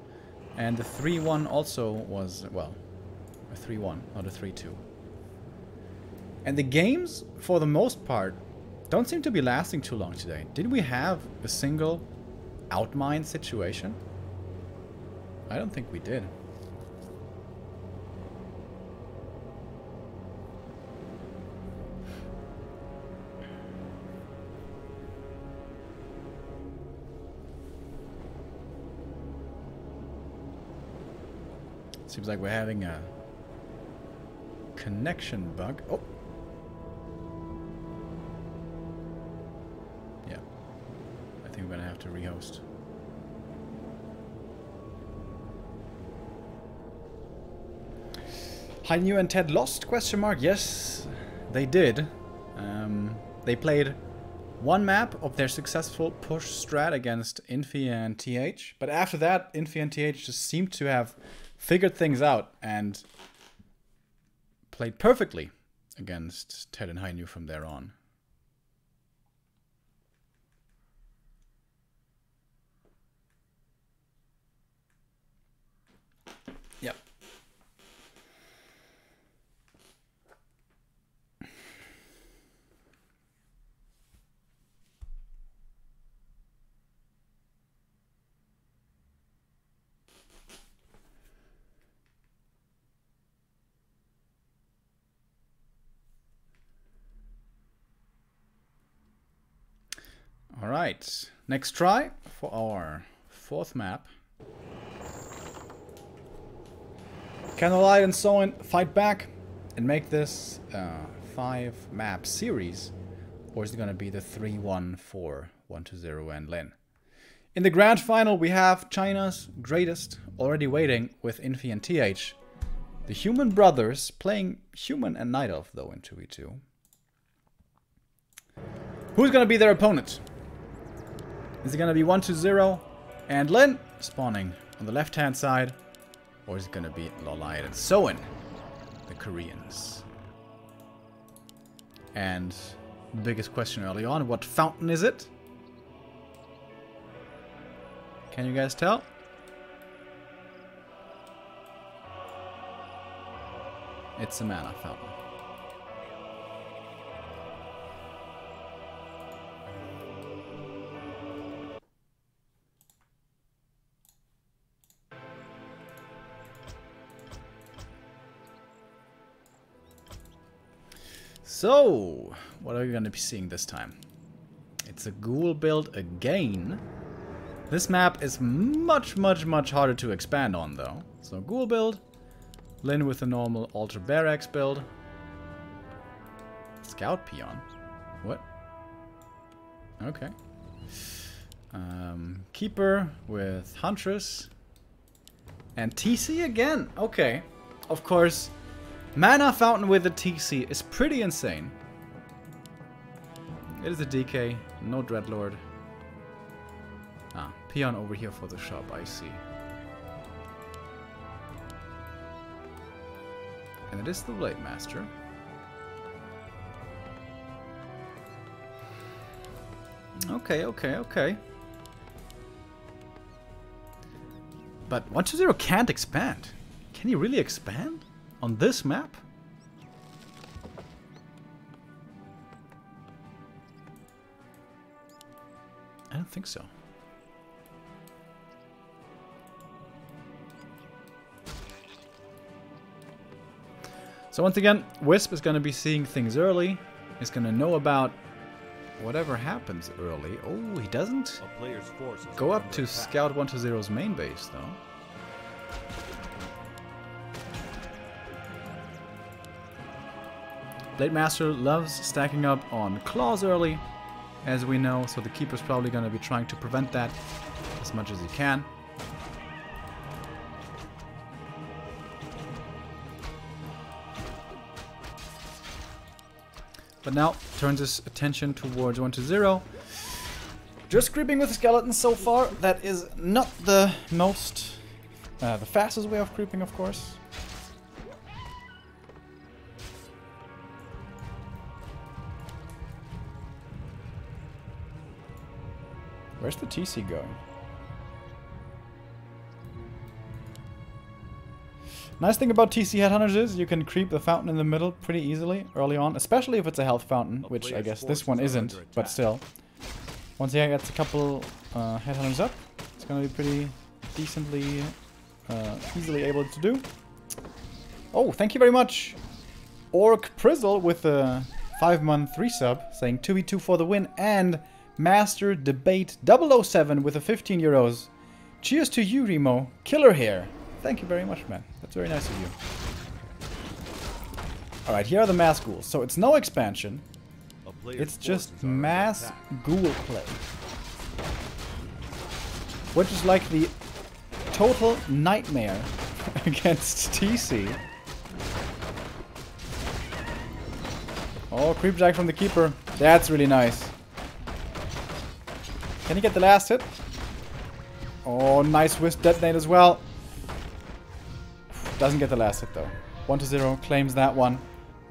And the 3-1 also was, well, a 3-1, not a 3-2. And the games, for the most part, don't seem to be lasting too long today. Did we have a single outmine situation? I don't think we did. Seems like we're having a connection bug. Oh! Yeah. I think we're gonna have to rehost. Hainu and Ted lost? Question mark. Yes, they did. They played one map of their successful push strat against Infi and TH. But after that, Infi and TH just seemed to have figured things out and played perfectly against Ted and Hainu from there on. Yep. All right, next try for our fourth map. Can LawLiet and so on fight back and make this 5-map series? Or is it going to be the 3-1 for 1-0 and Lin? In the grand final, we have China's greatest already waiting with Infi and TH. The Human Brothers playing Human and Night Elf, though, in 2v2. Who's going to be their opponent? Is it going to be 1-0 and Lin spawning on the left-hand side? Or is it going to be LawLiet and Soin, the Koreans? And the biggest question early on, what fountain is it? Can you guys tell? It's a mana fountain. So, what are we going to be seeing this time? It's a ghoul build again. This map is much harder to expand on, though. So, ghoul build. Lin with a normal Alter Barracks build. Scout Peon. What? Okay. Keeper with Huntress. And TC again. Okay. Of course. Mana Fountain with a TC is pretty insane. It is a DK, no Dreadlord. Ah, Peon over here for the shop, I see. And it is the Blade Master. Okay. But 1-0 can't expand. Can he really expand? On this map? I don't think so. So once again, Wisp is going to be seeing things early. He's going to know about whatever happens early. Oh, he doesn't go up to scout 1-0's main base, though. Blade Master loves stacking up on claws early, as we know, so the Keeper's probably going to be trying to prevent that as much as he can. But now turns his attention towards 1-0. Just creeping with the skeletons so far. That is not the most, the fastest way of creeping, of course. Where's the TC going? Nice thing about TC Headhunters is you can creep the fountain in the middle pretty easily early on, especially if it's a health fountain, which I guess this one isn't, but still. Once he gets a couple Headhunters up, it's gonna be pretty decently, easily able to do. Oh, thank you very much, Orc Prizzle with a 5-month resub, saying 2v2 for the win, and Master Debate 007 with a 15 euros. Cheers to you, Remo. Killer hair. Thank you very much, man. That's very nice of you. Alright, here are the mass ghouls. So it's no expansion. It's just mass ghoul play. Which is like the total nightmare against TC. Oh, creep jack from the keeper. That's really nice. Can he get the last hit? Oh, nice whisk detonate as well. Doesn't get the last hit though. 1-0 claims that one.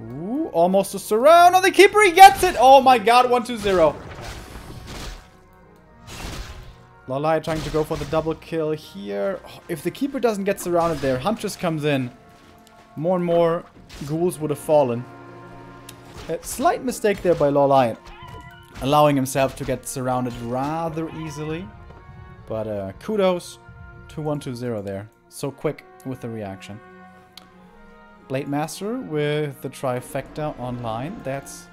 Ooh, almost a surround on the keeper. He gets it. Oh my god, 1-0. LawLiet trying to go for the double kill here. Oh, if the keeper doesn't get surrounded there, Huntress comes in. More and more ghouls would have fallen. A slight mistake there by LawLiet, allowing himself to get surrounded rather easily. But kudos to 1-0 there. So quick with the reaction. Blade Master with the trifecta online. That's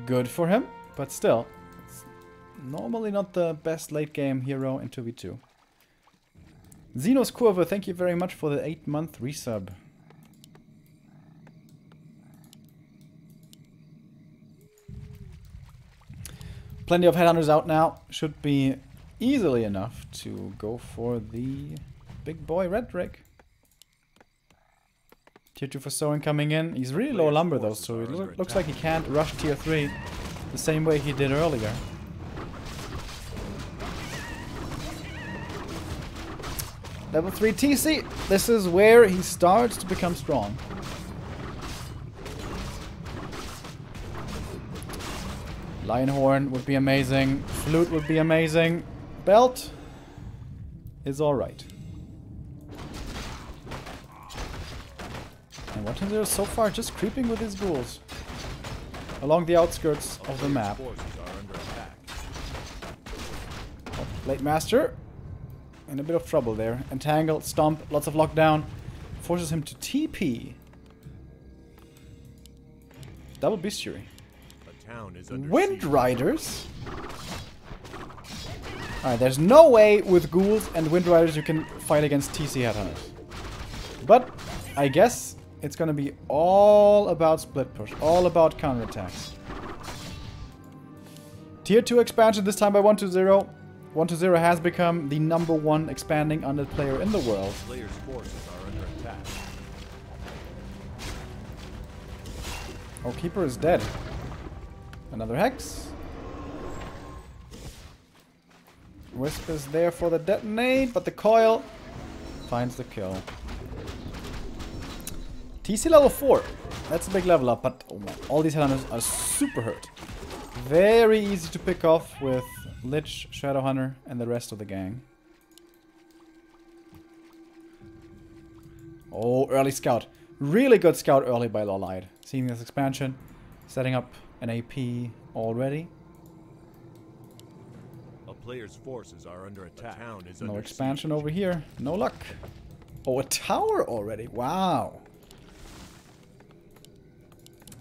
good for him, but still, it's normally not the best late game hero in 2v2. Xenos Curva, thank you very much for the 8-month resub. Plenty of headhunters out now. Should be easily enough to go for the big boy red drake. Tier 2 for Soren coming in. He's really low lumber though, so it looks like he can't rush tier 3 the same way he did earlier. Level 3 TC. This is where he starts to become strong. Lionhorn would be amazing. Flute would be amazing. Belt is alright. And 1-0 so far just creeping with his ghouls along the outskirts of the map. Oh, Blade Master in a bit of trouble there. Entangle, stomp, lots of lockdown. Forces him to TP. Double bestiary. Wind Riders? Alright, there's no way with ghouls and Wind Riders you can fight against TC Headhunters. But I guess it's gonna be all about split push, all about counterattacks. Tier 2 expansion this time by 1-0. 1-0 has become the #1 expanding undead player in the world. Players' forces are under attack. Oh, Keeper is dead. Another Hex. Wisp is there for the detonate, but the coil finds the kill. TC level 4. That's a big level up, but oh man, all these headhunters are super hurt. Very easy to pick off with Lich, Shadowhunter, and the rest of the gang. Oh, early scout. Really good scout early by LawLiet. Seeing this expansion, setting up an AP already. A player's forces are under attack. Town is No under expansion siege. over here. No luck. Oh, a tower already. Wow.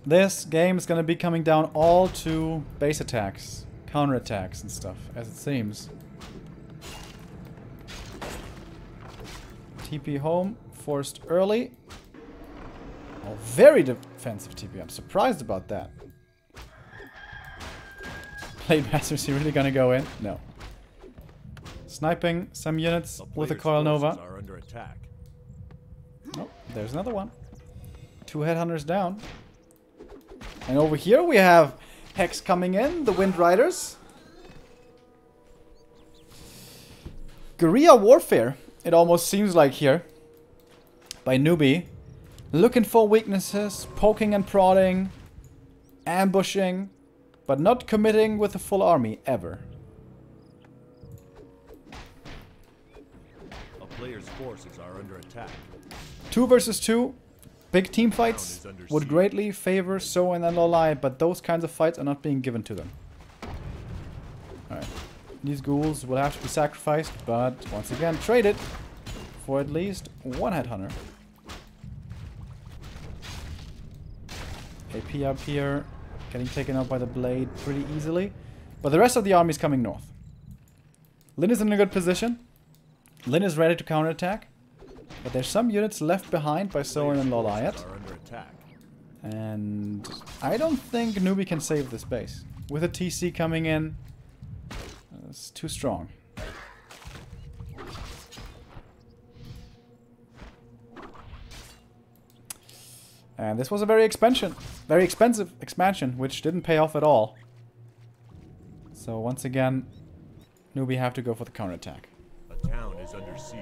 This game is going to be coming down all to base attacks, counterattacks and stuff, as it seems. TP home, forced early. Oh, very defensive TP. I'm surprised about that. Blade Master, is he really gonna go in? No. Sniping some units with a Coil Nova. Are under attack. Oh, there's another one. 2 headhunters down. And over here we have Hex coming in, the Wind Riders. Guerrilla Warfare, it almost seems like here. By Newbie. Looking for weaknesses, poking and prodding, ambushing, but not committing with a full army, ever. player's forces are under attack. 2 versus 2. Big team fights would greatly favor Soen and LawLiet, but those kinds of fights are not being given to them. Alright. These ghouls will have to be sacrificed, but once again traded for at least 1 headhunter. AP up here, getting taken out by the blade pretty easily. But the rest of the army is coming north. Lyn is in a good position. Lyn is ready to counterattack. But there's some units left behind by Soen and LawLiet. And I don't think Newbie can save this base. With a TC coming in, it's too strong. And this was a very expensive expansion, which didn't pay off at all. So once again, Newbie have to go for the counterattack. A town is under siege.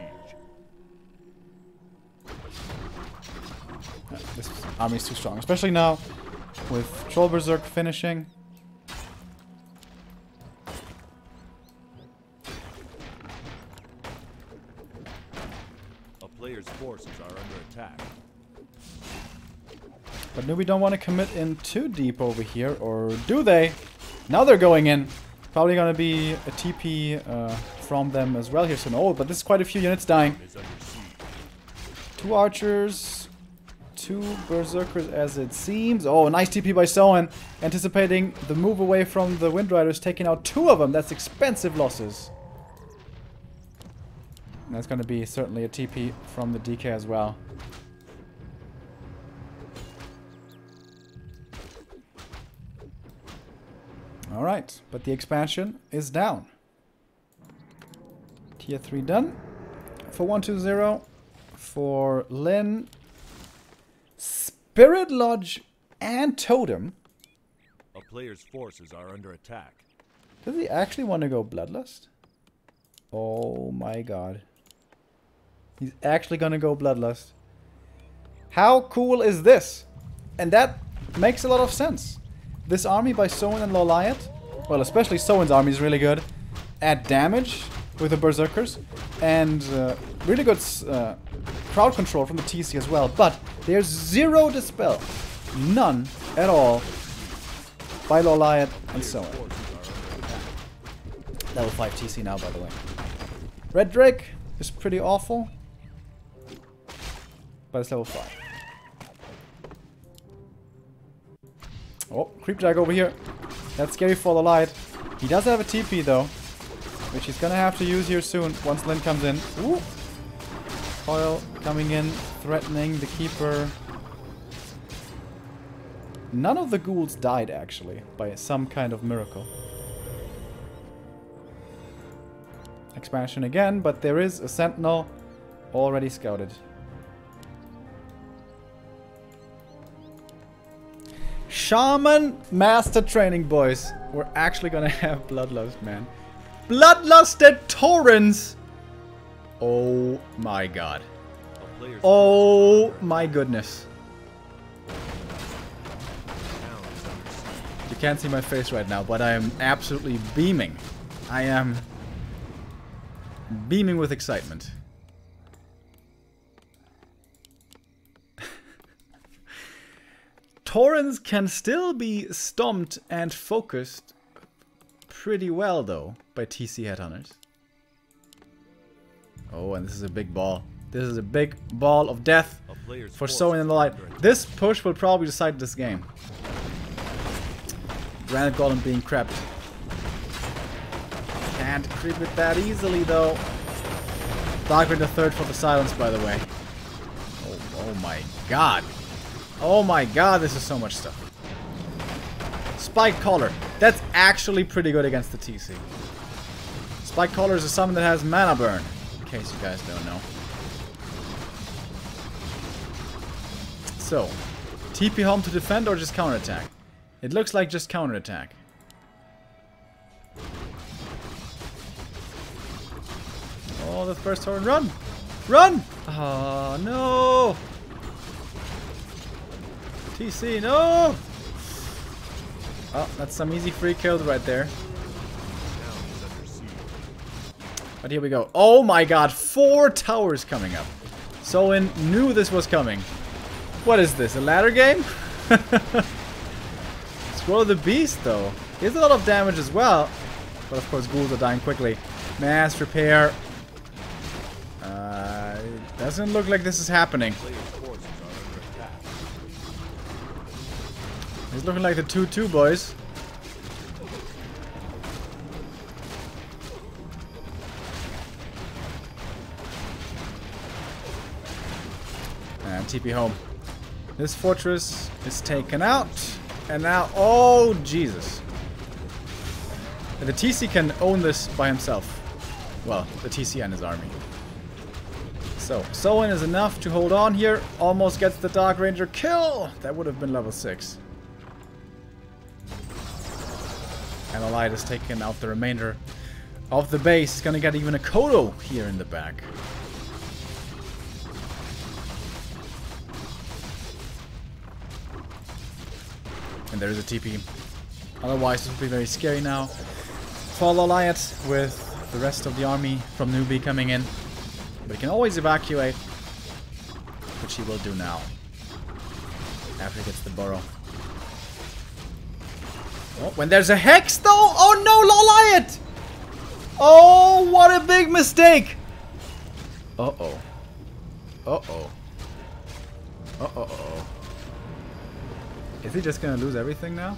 This army is too strong, especially now with Troll Berserk finishing. A player's forces are under attack. But Newbie don't want to commit in too deep over here, or do they? Now they're going in. Probably going to be a TP from them as well here soon. Oh, but this is quite a few units dying. 2 archers, 2 berserkers as it seems. Oh, nice TP by Soen. Anticipating the move away from the Wind Riders, taking out 2 of them. That's expensive losses. And that's going to be certainly a TP from the DK as well. Alright, but the expansion is down. Tier 3 done. For 120. For Lyn. Spirit Lodge and Totem. A player's forces are under attack. Does he actually want to go Bloodlust? Oh my god. He's actually gonna go Bloodlust. How cool is this? And that makes a lot of sense. This army by Soen and LawLiet, well, especially Soen's army is really good at damage with the Berserkers, and really good crowd control from the TC as well. But there's 0 dispel, none at all, by LawLiet and Soen. Level 5 TC now, by the way. Red Drake is pretty awful, but it's level 5. Oh, Creep Jag over here. That's scary for LawLiet. He does have a TP though, which he's gonna have to use here soon once Lyn comes in. Ooh. Coil coming in, threatening the Keeper. None of the ghouls died actually, by some kind of miracle. Expansion again, but there is a Sentinel already scouted. Shaman Master Training, boys. We're actually gonna have Bloodlust, man. Bloodlusted Torrents! Oh my god. Oh my goodness. You can't see my face right now, but I am absolutely beaming. I am beaming with excitement. Torrents can still be stomped and focused pretty well, though, by TC Headhunters. Oh, and this is a big ball. This is a big ball of death for Soen and LawLiet. This push will probably decide this game. Granite Golem being crept. Can't creep it that easily, though. Darkwind the third for the silence, by the way. Oh my god. Oh my god, this is so much stuff. Spike Collar. That's actually pretty good against the TC. Spike Collar is a summon that has mana burn, in case you guys don't know. So, TP home to defend or just counterattack? It looks like just counterattack. Oh, the first turn. Run! Run! Oh, no! TC, no! Oh, that's some easy free kills right there. But here we go. Oh my god, 4 towers coming up. Soen knew this was coming. What is this, a ladder game? Scroll of the Beast, though. He has a lot of damage as well. But of course, ghouls are dying quickly. Mass repair. Doesn't look like this is happening. It's looking like the 2-2 boys. And TP home. This fortress is taken out. And now, oh Jesus. The TC can own this by himself. Well, the TC and his army. So, Soen is enough to hold on here. Almost gets the Dark Ranger kill. That would have been level 6. And LawLiet has taken out the remainder of the base. He's gonna get even a Kodo here in the back. And there's a TP. Otherwise, this would be very scary now for LawLiet with the rest of the army from Newbie coming in. But he can always evacuate, which he will do now. After he gets the burrow. Oh, when there's a Hex though? Oh no, LawLiet! Oh, what a big mistake! Uh-oh. Uh-oh. Uh-oh. Is he just gonna lose everything now?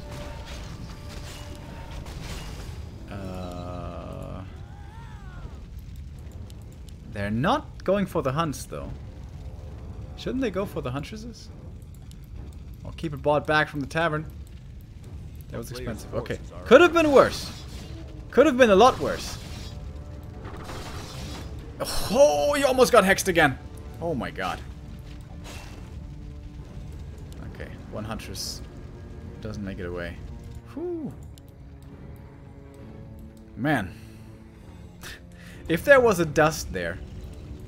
They're not going for the hunts, though. Shouldn't they go for the huntresses? I'll keep it bought back from the tavern. That was expensive. Okay. Could have been worse. Could have been a lot worse. Oh, you almost got hexed again. Oh my god. Okay, one huntress doesn't make it away. Whew. Man. If there was a dust there,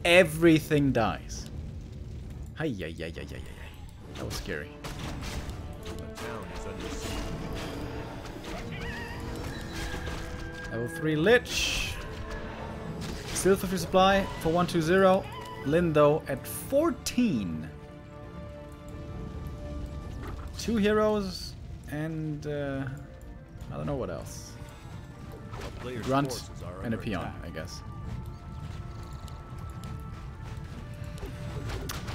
everything dies. Hi, yeah. That was scary. Level 3 Lich. Still 50 supply for 120. Lindo at 14. 2 heroes and I don't know what else. Grunt and a peon, I guess.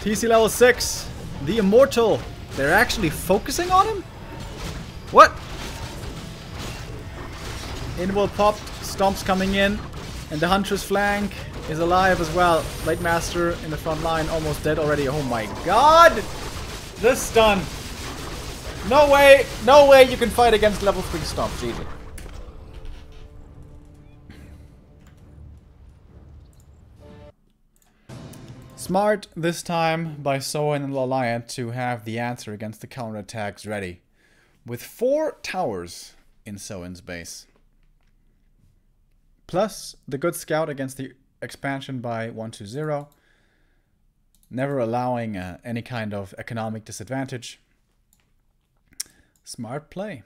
TC level 6. The Immortal. They're actually focusing on him? What? Inward popped. Stomps coming in. And the Huntress flank is alive as well. Blade Master in the front line. Almost dead already. Oh my god! The stun. No way. No way you can fight against level 3 Stomp. GG. Smart this time by Soen and LawLiet to have the answer against the counterattacks ready. With 4 towers in Soen's base. Plus the good scout against the expansion by 120. Never allowing any kind of economic disadvantage. Smart play.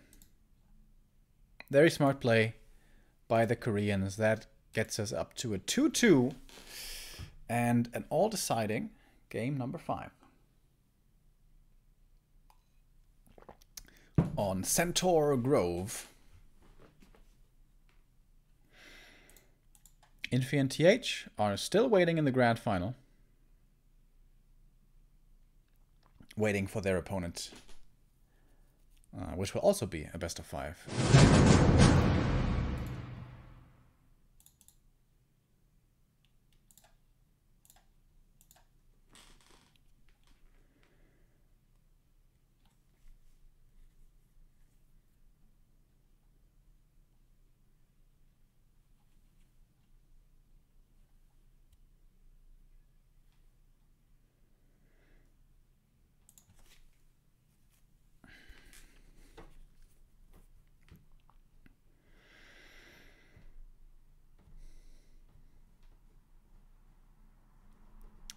Very smart play by the Koreans. That gets us up to a 2-2. And an all-deciding game number 5. On Centaur Grove. Infi and TH are still waiting in the grand final. Waiting for their opponent. Which will also be a best of 5.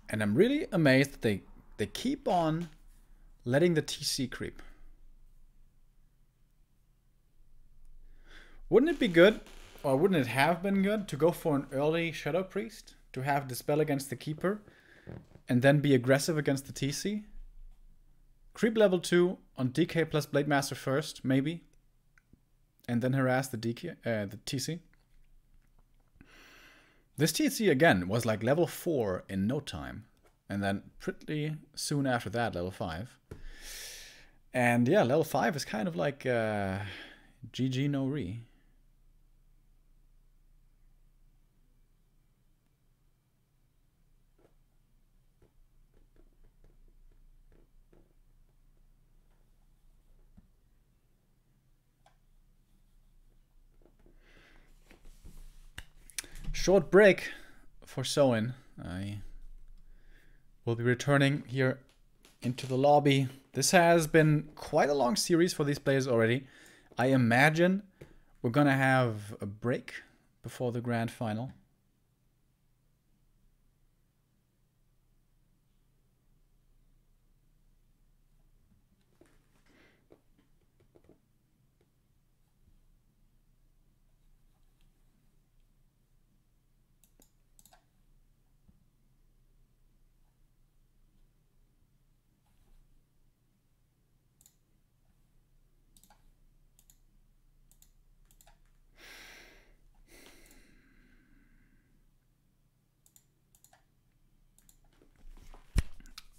And I'm really amazed that they keep on letting the TC creep. Wouldn't it be good or wouldn't it have been good to go for an early Shadow Priest? To have Dispel against the Keeper, and then be aggressive against the TC? Creep level 2 on DK plus Blade Master first, maybe. And then harass the TC. This TC, again, was like level 4 in no time. And then pretty soon after that, level 5. And yeah, level 5 is kind of like GG no re. Short break for Soin. I will be returning here into the lobby. This has been quite a long series for these players already. I imagine we're gonna have a break before the grand final.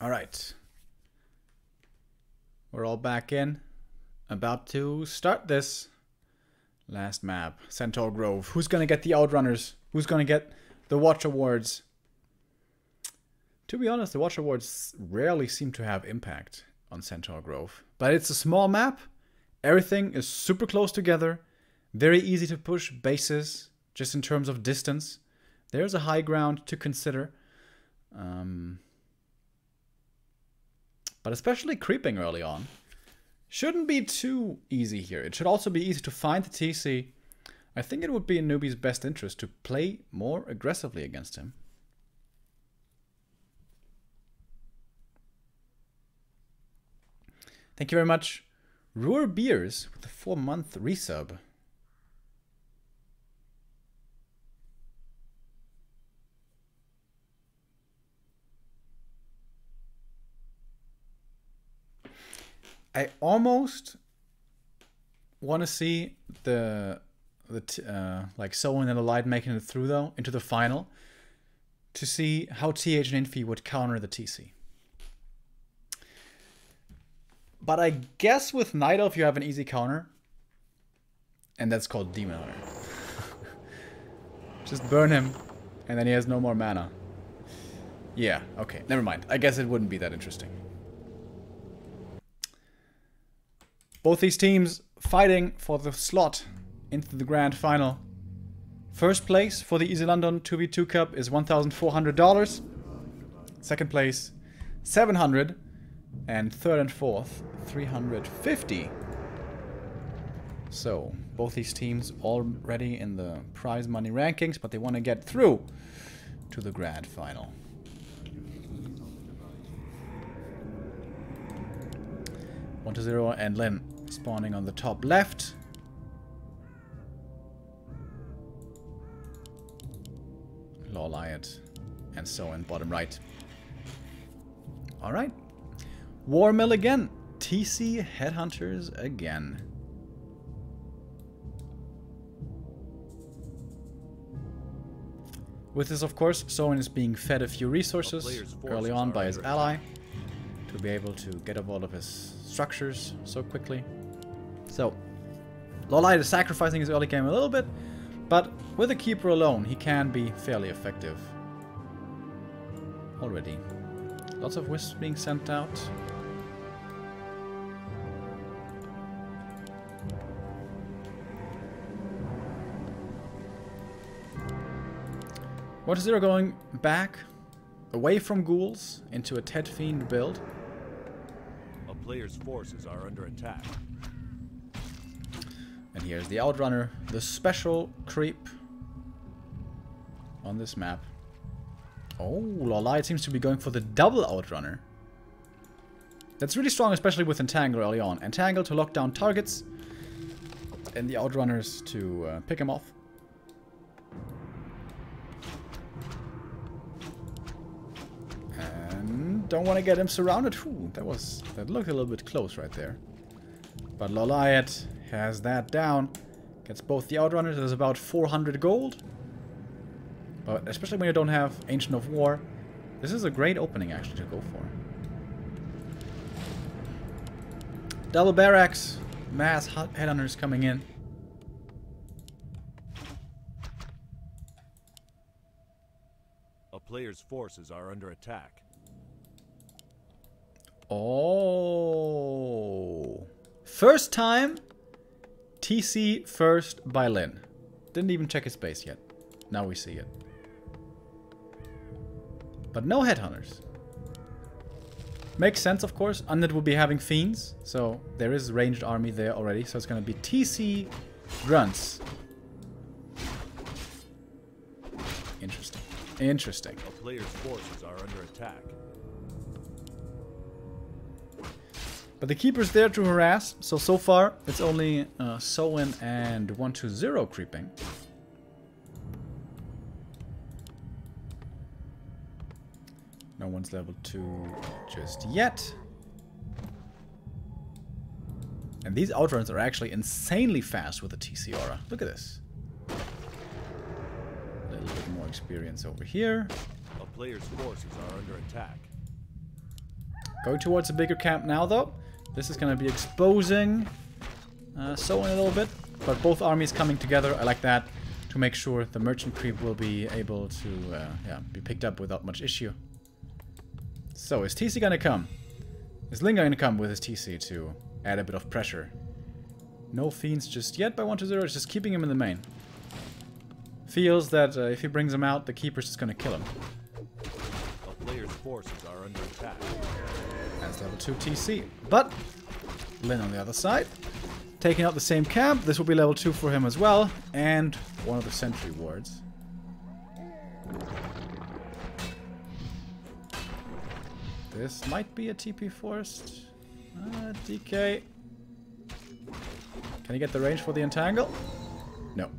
All right. We're all back in. About to start this last map. Centaur Grove. Who's going to get the Outrunners? Who's going to get the Watch Awards? To be honest, the Watch Awards rarely seem to have impact on Centaur Grove. But it's a small map. Everything is super close together. Very easy to push bases, just in terms of distance. There's a high ground to consider. But especially creeping early on shouldn't be too easy here. It should also be easy to find the TC. I think it would be in newbie's best interest to play more aggressively against him. Thank you very much, Ruhr Beers, with the 4-month resub. I almost want to see like Soin and LawLiet making it through though into the final to see how TH and Infi would counter the TC. But I guess with Night Elf you have an easy counter, and that's called Demon Hunter. Just burn him, and then he has no more mana. Yeah, okay, never mind. I guess it wouldn't be that interesting. Both these teams fighting for the slot into the grand final. First place for the Isilandon 2v2 Cup is $1,400. Second place, $700. And third and fourth, $350. So, both these teams already in the prize money rankings, but they want to get through to the grand final. One to 0 and Lin spawning on the top left. LawLiet and Soin bottom right. Alright. War Mill again. TC Headhunters again. With this, of course, Soin is being fed a few resources early on by his ally to be able to get up all of his structures so quickly. So, LawLiet is sacrificing his early game a little bit, but with a Keeper alone, he can be fairly effective already. Lots of wisps being sent out. What is 0 going back away from ghouls into a Ted Fiend build? A player's forces are under attack. And here's the Outrunner, the special creep on this map. Oh, LawLiet seems to be going for the double Outrunner. That's really strong, especially with Entangle early on. Entangle to lock down targets, and the Outrunners to pick him off. don't want to get him surrounded. Ooh, that looked a little bit close right there. But LawLiet has that down. Gets both the Outrunners. There's about 400 gold. But especially when you don't have Ancient of War, this is a great opening actually to go for. Double barracks, mass headhunters coming in. A player's forces are under attack. Oh. First time, TC first by Lin. Didn't even check his base yet. Now we see it. But no headhunters. Makes sense, of course. Undead will be having fiends, so there is ranged army there already. So it's going to be TC grunts. Interesting. Interesting. A player's forces are under attack. But the keeper's there to harass. So far it's only Soin and 120 creeping. No one's level 2 just yet. And these outruns are actually insanely fast with the TC aura. Look at this. A little bit more experience over here. A player's forces are under attack. Going towards a bigger camp now, though. This is going to be exposing Soin a little bit. But both armies coming together. I like that. To make sure the merchant creep will be able to be picked up without much issue. So, is TC gonna come? Is Ling gonna come with his TC to add a bit of pressure? No fiends just yet by 120, it's just keeping him in the main. Feels that if he brings him out, the keeper's just gonna kill him. A player's forces are under attack. That's level 2 TC. But, Lin on the other side. Taking out the same camp, this will be level 2 for him as well. And one of the sentry wards. This might be a TP forest. DK. Can he get the range for the entangle? No.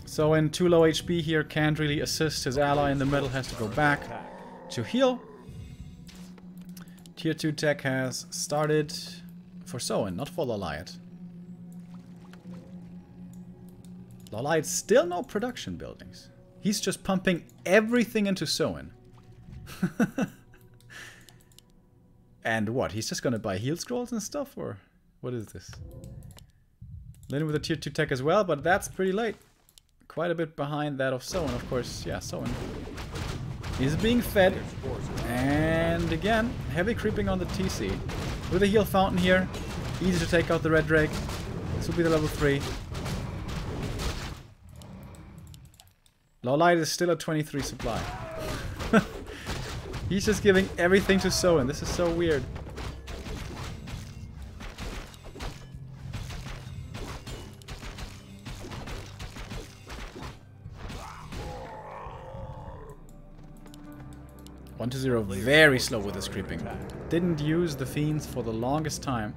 So in 2 low HP here, can't really assist his ally in the middle, has to go back to heal. Tier 2 tech has started for Soin, not for LawLiet. LawLiet still no production buildings. He's just pumping everything into Soin. And what? He's just gonna buy heal scrolls and stuff? Or what is this? Lin with a tier 2 tech as well, but that's pretty late. Quite a bit behind that of Soin, of course. Yeah, Soin. He's being fed. And again, heavy creeping on the TC. With a heal fountain here. Easy to take out the red drake. This will be the level 3. LawLiet is still at 23 supply. He's just giving everything to Soin. This is so weird. One to 0, very slow with this creeping. Didn't use the fiends for the longest time.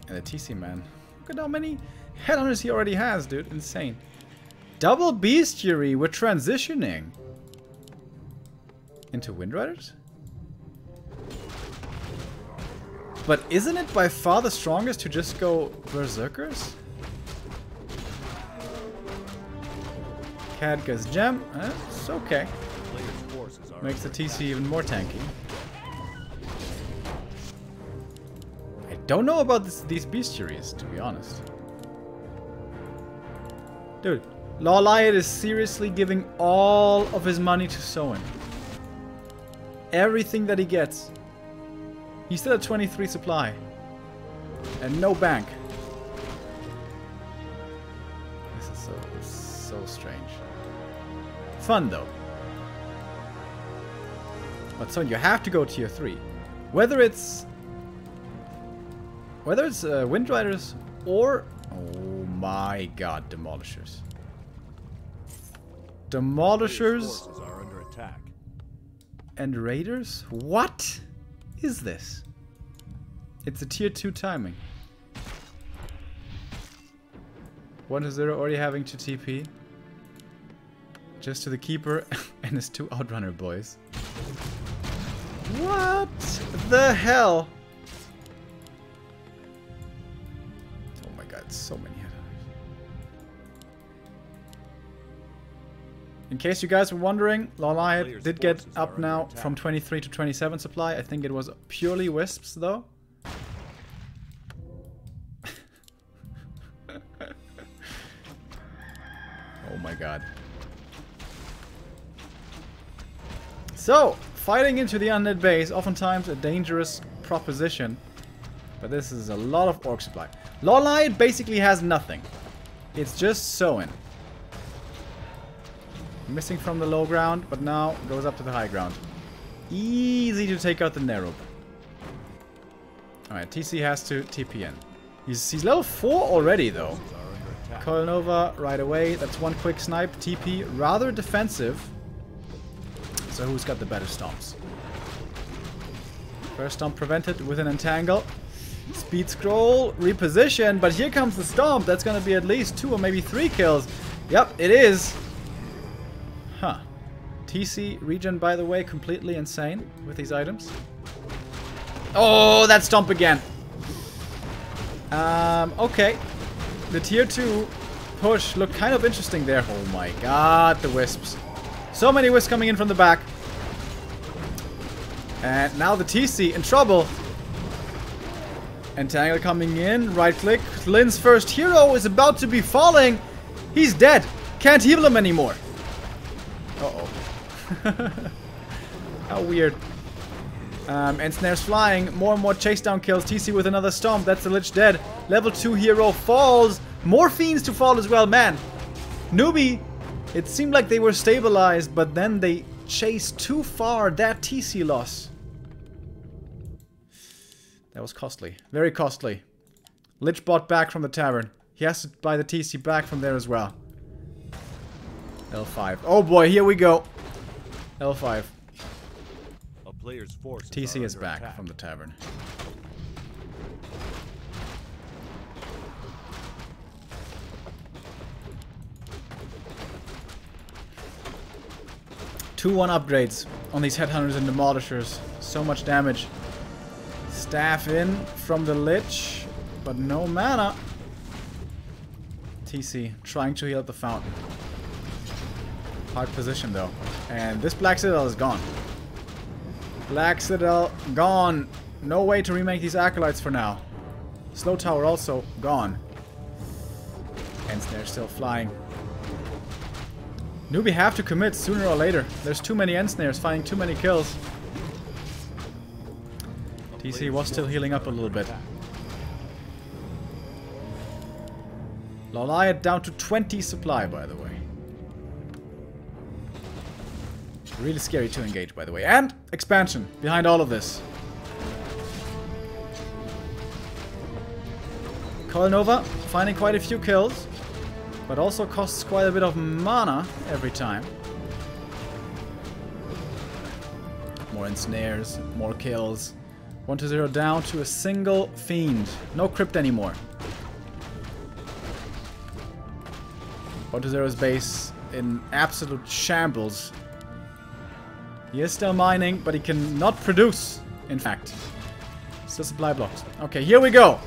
And the TC man. Look at how many headhunters he already has, dude. Insane. Double bestiary. We're transitioning into Windriders? But isn't it by far the strongest to just go Berserkers? Khadga's gem. It's okay. Makes the TC even more tanky. I don't know about these bestiaries, to be honest. Dude, LawLiet is seriously giving all of his money to Soin. Everything that he gets. He's still at 23 supply. And no bank. This is so strange. Fun though. But Soin, you have to go tier 3. Whether it's Windriders or... Oh my god, Demolishers. Demolishers are under attack. And Raiders? What is this? It's a tier 2 timing. 1-0 already having to TP. Just to the keeper and his 2 outrunner boys. What the hell? Oh my god, so many headhunters. In case you guys were wondering, LawLiet did get up now from 23 to 27 supply. I think it was purely wisps though. Oh my god. So, fighting into the undead base, oftentimes a dangerous proposition. But this is a lot of orc supply. LawLiet basically has nothing. It's just sowing. Missing from the low ground, but now goes up to the high ground. Easy to take out the Nerub. Alright, TC has to TP in. He's level 4 already though. Coil Nova right away. That's one quick snipe. TP rather defensive. So who's got the better stomps? First stomp prevented with an entangle. Speed scroll, reposition, but here comes the stomp. That's gonna be at least 2 or maybe 3 kills. Yep, it is. Huh. TC regen, by the way, completely insane with these items. Oh, that stomp again. Okay. The tier 2 push looked kind of interesting there. Oh my god, the wisps. So many wisps coming in from the back. And now the TC in trouble. Entangle coming in. Right click. Lynn's first hero is about to be falling. He's dead. Can't heal him anymore. Uh-oh. How weird. And snares flying. More and more chase down kills. TC with another stomp. That's the Lich dead. Level 2 hero falls. More fiends to fall as well. Man. Newbie. It seemed like they were stabilized, but then they chased too far. That TC loss. That was costly. Very costly. Lich bought back from the tavern. He has to buy the TC back from there as well. L5. Oh boy, here we go. L5. A player's forces TC is under back attack. from the tavern. Two 1 upgrades on these headhunters and demolishers. So much damage. Staff in from the Lich, but no mana. TC trying to heal at the fountain. Hard position though. And this Black Citadel is gone. Black Citadel gone. No way to remake these acolytes for now. Slow Tower also gone. And they're still flying. Newbie have to commit sooner or later. There's too many end snares, finding too many kills. TC was still healing up a little bit. LawLiet down to 20 supply, by the way. Really scary to engage, by the way. And expansion behind all of this. Coil Nova finding quite a few kills. But also costs quite a bit of mana every time. More ensnares, more kills. 1-0 down to a single fiend. No crypt anymore. 1-0's base in absolute shambles. He is still mining, but he cannot produce, in fact. Still supply blocks. Okay, here we go.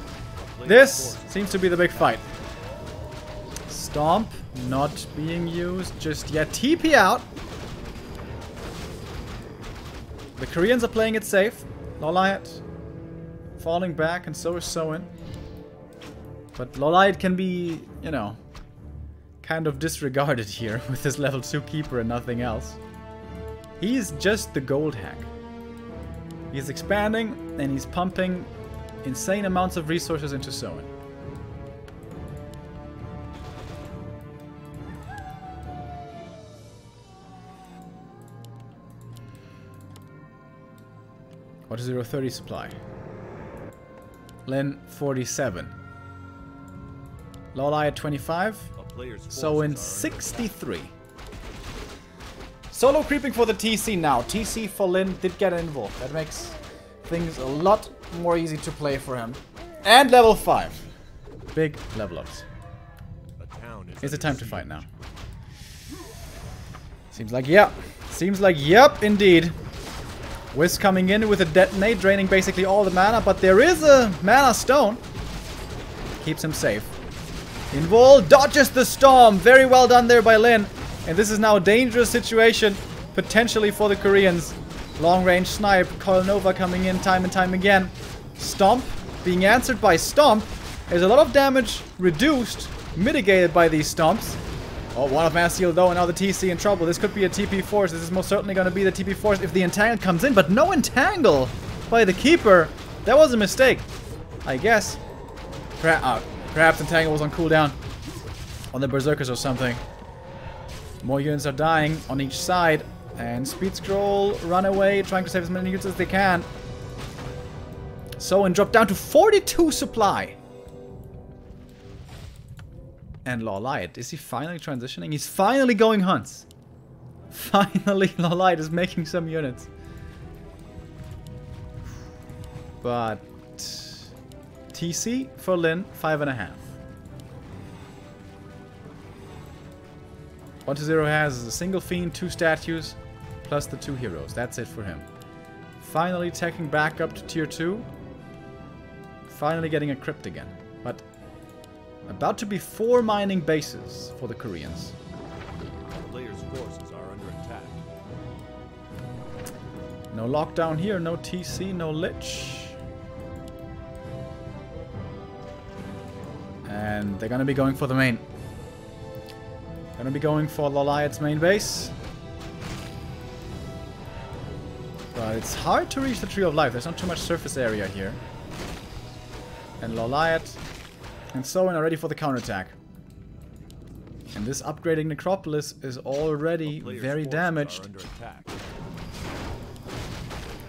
This seems to be the big fight. Stomp not being used just yet. TP out. The Koreans are playing it safe. LawLiet falling back, and so is Soin. But LawLiet can be, you know, kind of disregarded here with this level 2 keeper and nothing else. He's just the gold hack. He's expanding and he's pumping insane amounts of resources into Soin. What is 030 supply? Lin 47. LawLiet 25. Soin 63. Solo creeping for the TC now. TC for Lin did get involved. That makes things a lot more easy to play for him. And level 5. Big level ups. Is it time to fight now? Seems like yeah. Seems like yep, indeed. Wiz coming in with a detonate, draining basically all the mana, but there is a mana stone. Keeps him safe. Invol dodges the storm. Very well done there by Lin. And this is now a dangerous situation, potentially for the Koreans. Long range snipe. Coil Nova coming in time and time again. Stomp being answered by Stomp. There's a lot of damage reduced, mitigated by these stomps. Oh, one of Mass Heal though, and now the TC in trouble. This could be a TP Force. This is most certainly going to be the TP Force if the Entangle comes in, but no Entangle by the Keeper. That was a mistake, I guess. Perhaps Entangle was on cooldown on the Berserkers or something. More units are dying on each side. And Speed Scroll, run away, trying to save as many units as they can. So, and drop down to 42 supply. And LawLiet, is he finally transitioning? He's finally going hunts. Finally, LawLiet is making some units. But TC for Lin, 5.5. 1-0 has a single fiend, 2 statues, plus the 2 heroes. That's it for him. Finally taking back up to tier 2. Finally getting a crypt again. But about to be 4 mining bases for the Koreans. Players' forces are under attack. No lockdown here, no TC, no Lich. And they're gonna be going for the main. Gonna be going for LawLiet's main base. But it's hard to reach the Tree of Life. There's not too much surface area here. And LawLiet and Soen are ready for the counterattack. And this upgrading Necropolis is already very damaged.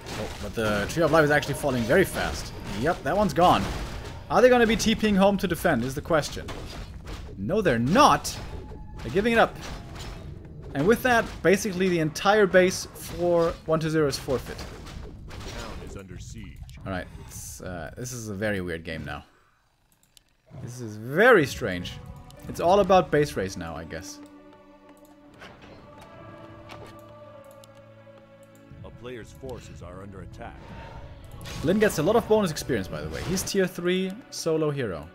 Oh, but the Tree of Life is actually falling very fast. Yep, that one's gone. Are they going to be TPing home to defend is the question. No, they're not. They're giving it up. And with that, basically the entire base for 1-0 is forfeit. Town is under siege. Alright, this is a very weird game now. This is very strange. It's all about base race now, I guess. A player's forces are under attack. Lin gets a lot of bonus experience, by the way. He's tier 3 solo hero.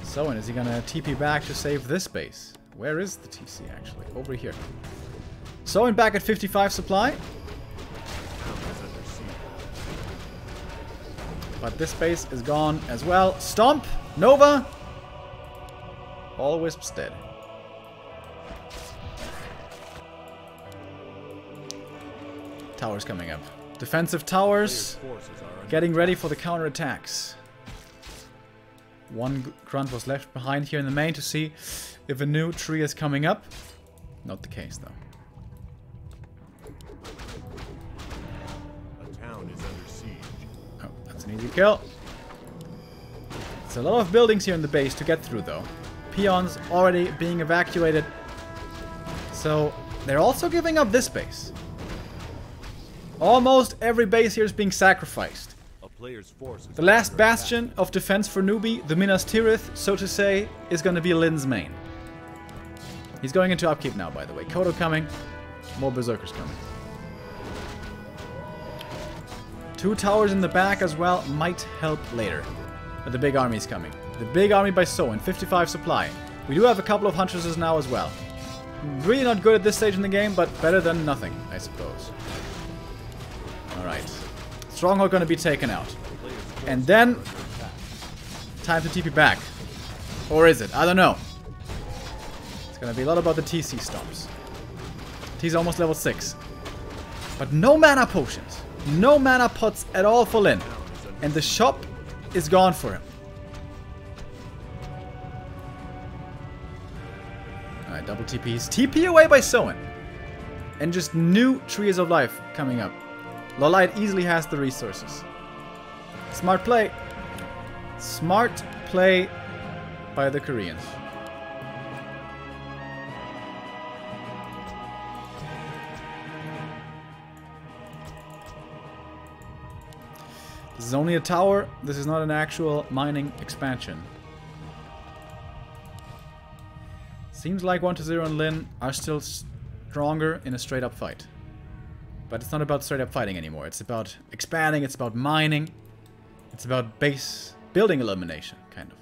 So, and is he gonna TP back to save this base? Where is the TC actually? Over here. So, and back at 55 supply. But this base is gone as well. Stomp! Nova! All Wisps dead. Towers coming up. Defensive towers getting ready for the counterattacks. One grunt was left behind here in the main to see if a new tree is coming up. Not the case though. A town is under siege. Oh, that's an easy kill. It's a lot of buildings here in the base to get through though. Peons already being evacuated. So they're also giving up this base. Almost every base here is being sacrificed. The last bastion of defense for Newbie, the Minas Tirith, so to say, is going to be Lin's main. He's going into upkeep now, by the way. Kodo coming, more Berserkers coming. 2 towers in the back as well might help later. But the big army is coming. The big army by Soen, 55 supply. We do have a couple of Huntresses now as well. Really not good at this stage in the game, but better than nothing, I suppose. Alright. Stronghold gonna be taken out. And then time to TP back. Or is it? I don't know. It's gonna be a lot about the TC stomps. T's almost level 6. But no mana potions. No mana pots at all for Lin. And the shop is gone for him. Alright, double TPs. TP away by Soen. And just new Trees of Life coming up. LawLiet easily has the resources. Smart play. Smart play by the Koreans. This is only a tower. This is not an actual mining expansion. Seems like 1-0 and Lin are still stronger in a straight up fight. But it's not about straight up fighting anymore. It's about expanding, it's about mining. It's about base building elimination, kind of.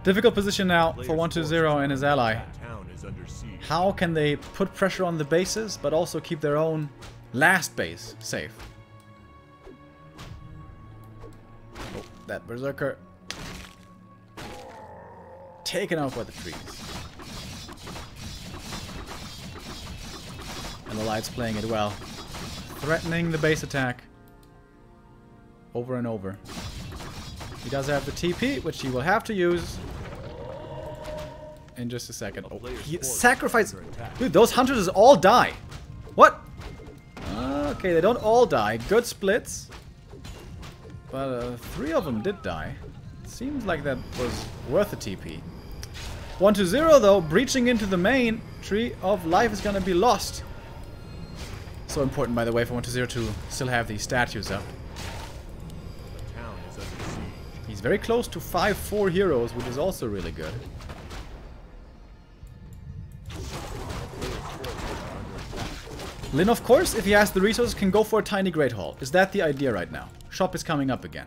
Difficult position now for 1-0 and his ally. Town is under siege. How can they put pressure on the bases, but also keep their own last base safe? Oh, that berserker. Taken out by the trees. And LawLiet's playing it well. Threatening the base attack. Over and over. He does have the TP, which he will have to use in just a second. Oh, he sacrificed. Dude, those hunters all die. What? Okay, they don't all die. Good splits. But 3 of them did die. Seems like that was worth a TP. 1-0 though, breaching into the main. Tree of Life is gonna be lost. So important, by the way, for 1-0 to still have these statues up. The town is under siege. He's very close to 5-4 heroes, which is also really good. Lin, of course, if he has the resources, can go for a tiny Great Hall. Is that the idea right now? Shop is coming up again.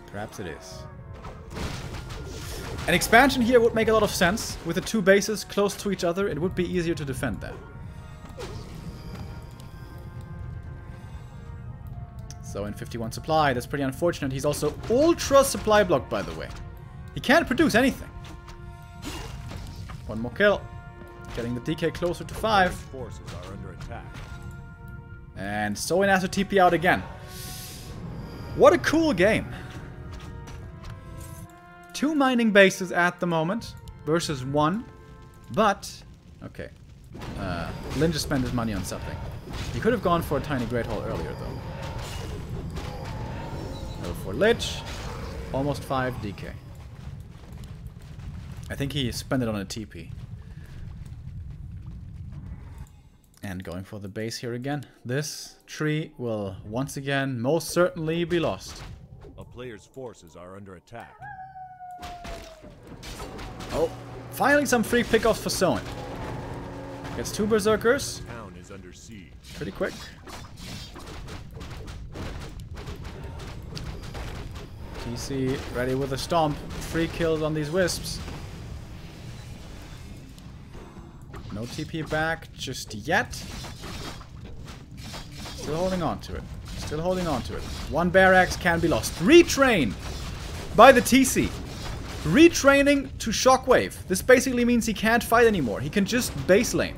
Perhaps it is. An expansion here would make a lot of sense. With the 2 bases close to each other, it would be easier to defend that. So in 51 supply, that's pretty unfortunate. He's also ultra supply blocked, by the way. He can't produce anything. 1 more kill. Getting the DK closer to 5. Forces are under attack. And Soin has to TP out again. What a cool game. 2 mining bases at the moment versus 1. But, okay. Lin just spent his money on something. He could have gone for a tiny Great Hall earlier, though. For Lich, almost 5 DK. I think he spent it on a TP. And going for the base here again. This tree will once again most certainly be lost. A player's forces are under attack. Oh, finally some free pickoffs for Soin. Gets 2 berserkers. Town is under siege. Pretty quick. TC ready with a stomp. 3 kills on these wisps. No TP back just yet. Still holding on to it. Still holding on to it. 1 barracks can be lost. Retrain by the TC. Retraining to Shockwave. This basically means he can't fight anymore. He can just base lane.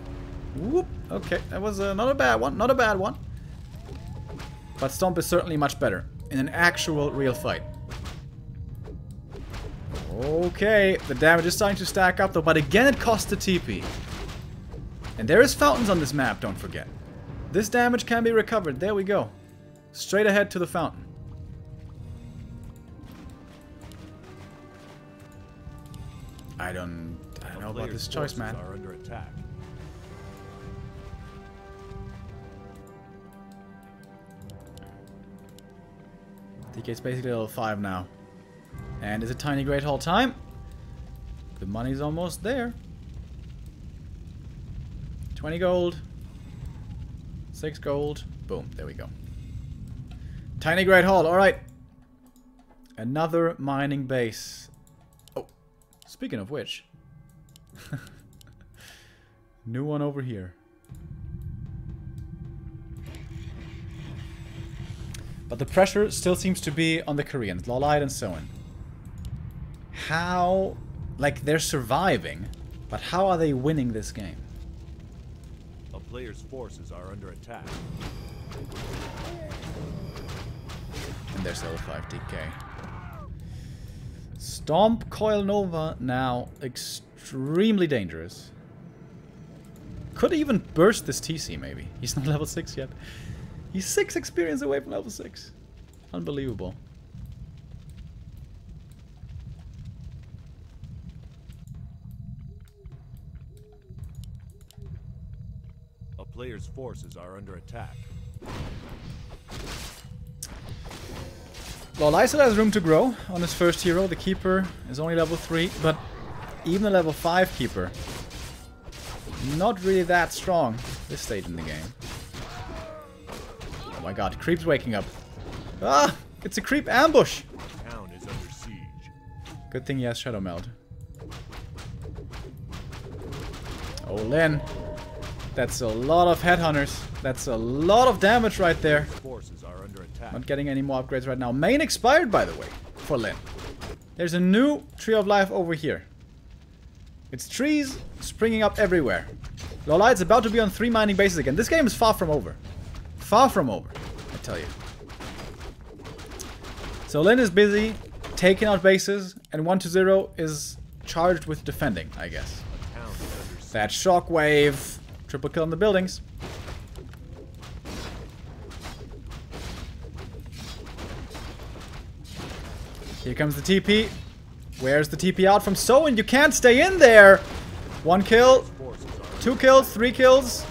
Whoop. Okay, that was not a bad one. Not a bad one. But Stomp is certainly much better in an actual real fight. Okay, the damage is starting to stack up though, but again it costs the TP. And there is fountains on this map, don't forget. This damage can be recovered. There we go. Straight ahead to the fountain. I don't know about this choice, man. Are under attack. DK's basically level 5 now. And is it tiny Great Hall time? The money's almost there. 20 gold. 6 gold. Boom. There we go. Tiny Great Hall. Alright. Another mining base. Oh. Speaking of which. New one over here. But the pressure still seems to be on the Koreans. LawLiet and Soin. How... Like, they're surviving. But how are they winning this game? A player's forces are under attack. And there's level 5 DK. Stomp Coil Nova now extremely dangerous. Could even burst this TC maybe. He's not level 6 yet. He's 6 experience away from level 6. Unbelievable. A player's forces are under attack. LawLiet still has room to grow on his first hero. The Keeper is only level 3, but even a level 5 Keeper, not really that strong this stage in the game. Oh my god, Creep's waking up. Ah! It's a Creep ambush! Town is under siege. Good thing he has Shadow Meld. Oh, Lin. That's a lot of headhunters. That's a lot of damage right there. Forces are under attack. Not getting any more upgrades right now. Main expired, by the way, for Lin. There's a new Tree of Life over here. It's trees springing up everywhere. LawLiet's about to be on 3 mining bases again. This game is far from over. Far from over, I tell you. So Lin is busy taking out bases, and 120 is charged with defending, I guess. That shockwave. Triple kill on the buildings. Here comes the TP. Where's the TP out from Soen? You can't stay in there! 1 kill. 2 kills. 3 kills.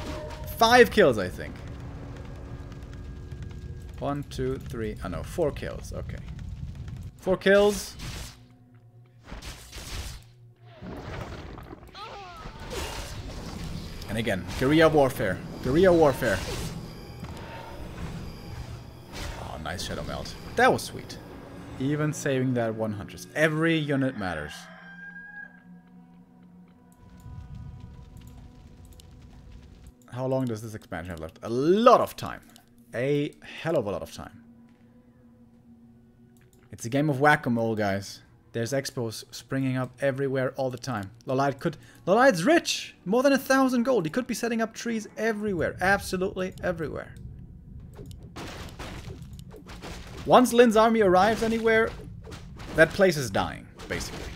5 kills, I think. 1, 2, 3. Oh no, 4 kills. Okay. 4 kills. And again, guerrilla warfare. Guerrilla warfare. Oh, nice Shadow Melt. That was sweet. Even saving that 100. Every unit matters. How long does this expansion have left? A lot of time. A hell of a lot of time. It's a game of whack-a-mole, guys. There's expos springing up everywhere all the time. LawLiet's rich! More than 1,000 gold. He could be setting up trees everywhere. Absolutely everywhere. Once Lin's army arrives anywhere, that place is dying, basically.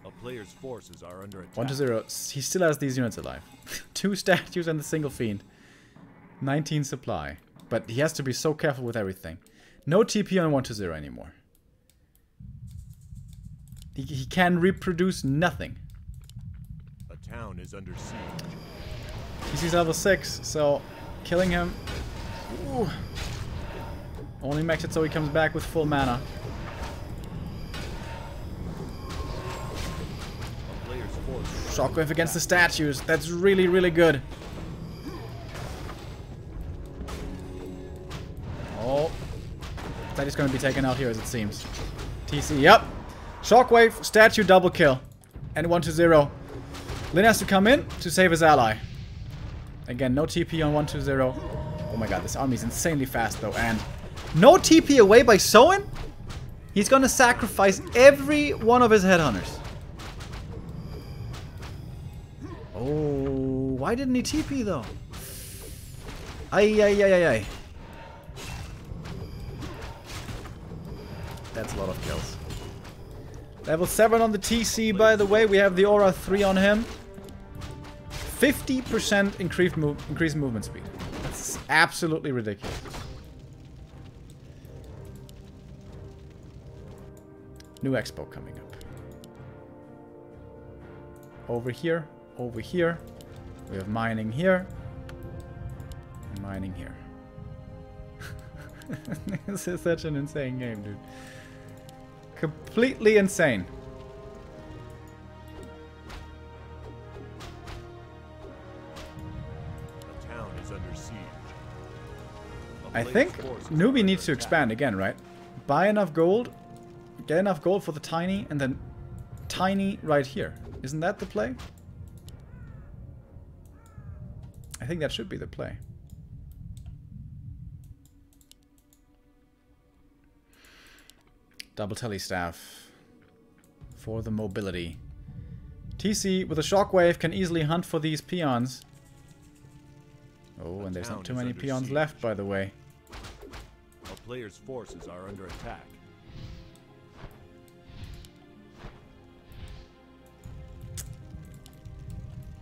A player's forces are under attack. 120. He still has these units alive. 2 statues and the single fiend. 19 supply. But he has to be so careful with everything. No TP on 120 anymore. He can reproduce nothing. A town is under siege. He's level 6, so killing him. Ooh. Only makes it so he comes back with full mana. A player's forces. Shockwave against the statues. That's really, really good. Oh. That is going to be taken out here, as it seems. TC, yep. Shockwave, statue, double kill. And 120. Lin has to come in to save his ally. Again, no TP on 120. Oh my god, this army is insanely fast, though. And no TP away by Soen? He's going to sacrifice every one of his headhunters. Oh, why didn't he TP, though? Ay. That's a lot of kills. Level 7 on the TC, by the way. We have the Aura 3 on him. 50% increased movement speed. That's absolutely ridiculous. New expo coming up. Over here. Over here. We have mining here. And mining here. This is such an insane game, dude. Completely insane. A town is under siege. I think Newbie needs to expand again, right? Buy enough gold, get enough gold for the tiny, and then tiny right here. Isn't that the play? I think that should be the play. Double tele staff for the mobility. TC with a shockwave can easily hunt for these peons. Oh, and there's not too many peons left, by the way. A player's forces are under attack.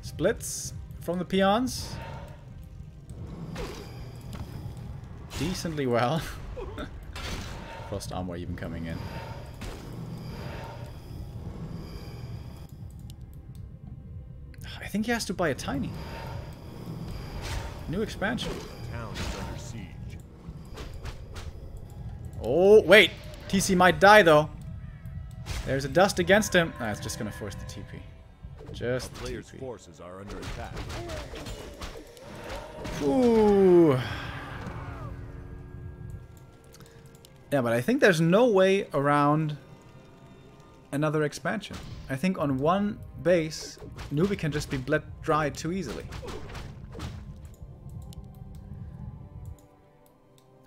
Splits from the peons. Decently well. Frost armor even coming in. I think he has to buy a tiny. New expansion. Town is under siege. Oh, wait. TC might die, though. There's a dust against him. Ah, it's just gonna force the TP. Just the Player's TP. forces are under attack. Ooh. Yeah, but I think there's no way around another expansion. I think on one base, Newbie can just be bled dry too easily.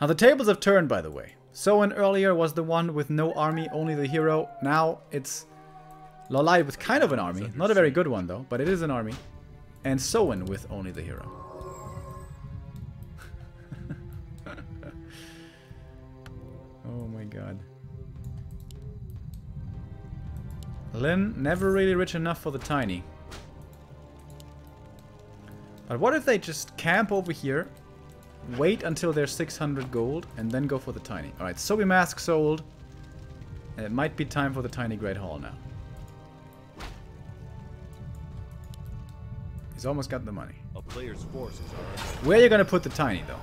Now the tables have turned, by the way. Soen earlier was the one with no army, only the hero. Now it's LawLiet with kind of an army. Not a very good one, though, but it is an army. And Soen with only the hero. Oh my god. Lin, never really rich enough for the tiny. But what if they just camp over here, wait until they're 600 gold, and then go for the tiny? Alright, Sobi Mask sold. And it might be time for the tiny Great Hall now. He's almost got the money. A player's forces are Where are you gonna put the tiny, though?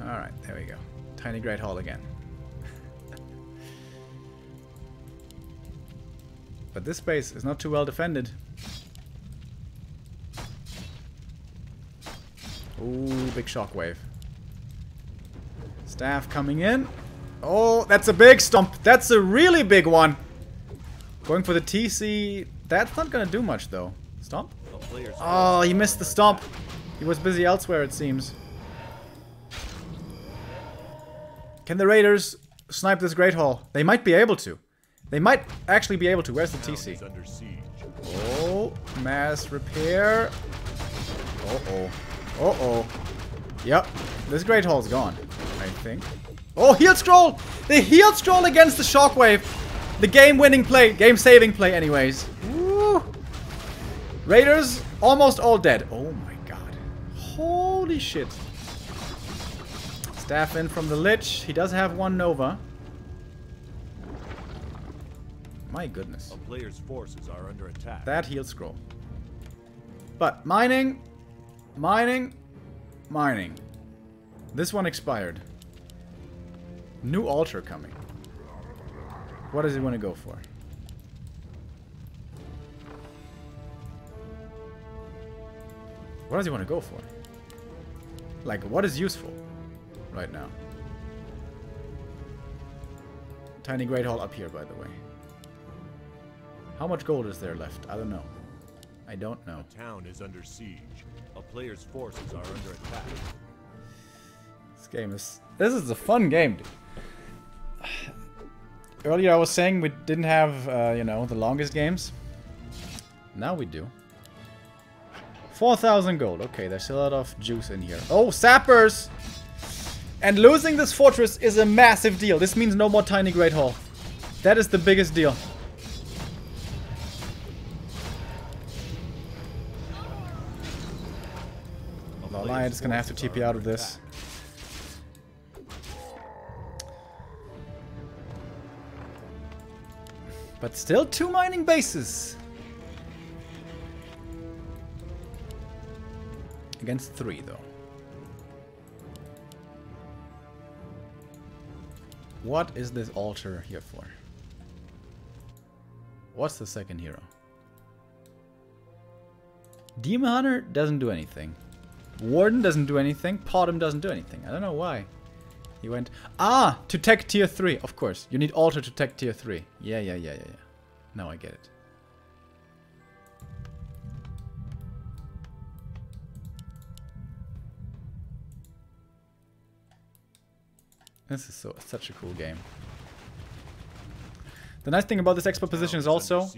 Alright, there we go. Tiny Great Hall again. But this base is not too well defended. Ooh, big shockwave. Staff coming in. Oh, that's a big stomp. That's a really big one. Going for the TC. That's not gonna do much, though. Stomp? Oh, he missed the stomp. He was busy elsewhere, it seems. Can the Raiders snipe this Great Hall? They might be able to. They might actually be able to. Where's the TC? Oh, mass repair. Uh-oh. Uh-oh. Yep. This Great Hall's gone, I think. Oh, heal scroll! The heal scroll against the shockwave. The game-winning play. Game-saving play, anyways. Woo. Raiders almost all dead. Oh my god. Holy shit. Staff in from the Lich. He does have one Nova. My goodness. A player's forces are under attack. That heal scroll. But mining. Mining. Mining. This one expired. New altar coming. What does he want to go for? What does he want to go for? Like, what is useful right now? Tiny Great Hall up here, by the way. How much gold is there left? I don't know. I don't know. The town is under siege. A player's forces are under attack. This game is... This is a fun game, dude. Earlier I was saying we didn't have, you know, the longest games. Now we do. 4,000 gold. Okay, there's a lot of juice in here. Oh, sappers! And losing this fortress is a massive deal. This means no more Tiny Great Hall. That is the biggest deal. LawLiet is gonna have to TP out of this. But still 2 mining bases. Against 3, though. What is this altar here for? What's the second hero? Demon Hunter doesn't do anything. Warden doesn't do anything. Potom doesn't do anything. I don't know why. He went... Ah! To tech tier 3. Of course. You need altar to tech tier 3. Yeah. Now I get it. This is such a cool game. The nice thing about this expo position is also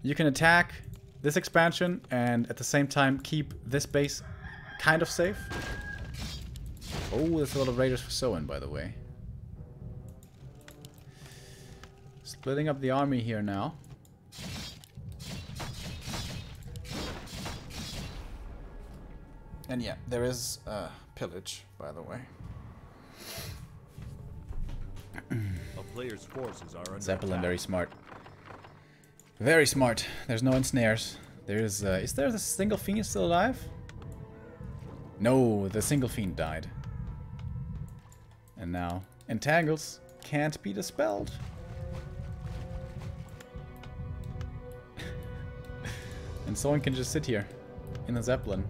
you can attack this expansion and at the same time keep this base kind of safe. Oh, there's a lot of raiders for Soen, by the way. Splitting up the army here now. And yeah, there is pillage, by the way. A player's forces are under Zeppelin, attack. very smart. Very smart. There's no ensnares. There's, is there a single fiend still alive? No, the single fiend died. And now, entangles can't be dispelled. And someone can just sit here in the Zeppelin.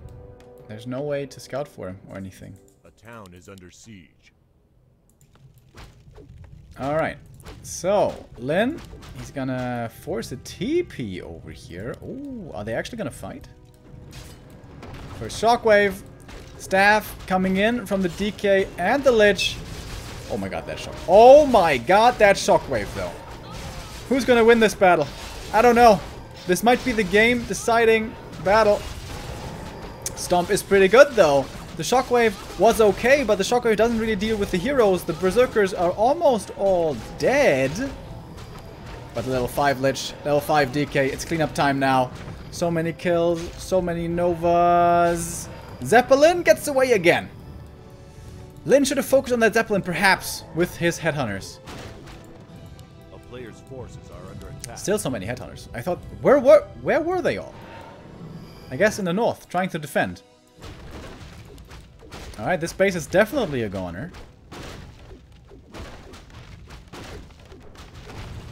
There's no way to scout for him or anything. A town is under siege. Alright. So, Lin, he's gonna force a TP over here. Oh, are they actually gonna fight? First shockwave. Staff coming in from the DK and the Lich. Oh my god, that shock. Oh my god, that shockwave though. Who's gonna win this battle? I don't know. This might be the game deciding battle. Stomp is pretty good though. The shockwave was okay, but the shockwave doesn't really deal with the heroes. The berserkers are almost all dead. But level 5 Lich, level 5 DK, it's cleanup time now. So many kills, so many Novas. Zeppelin gets away again. Lin should have focused on that Zeppelin perhaps with his headhunters. A player's forces are under attack. Still so many headhunters. I thought, where were they all? I guess in the north, trying to defend. Alright, this base is definitely a goner.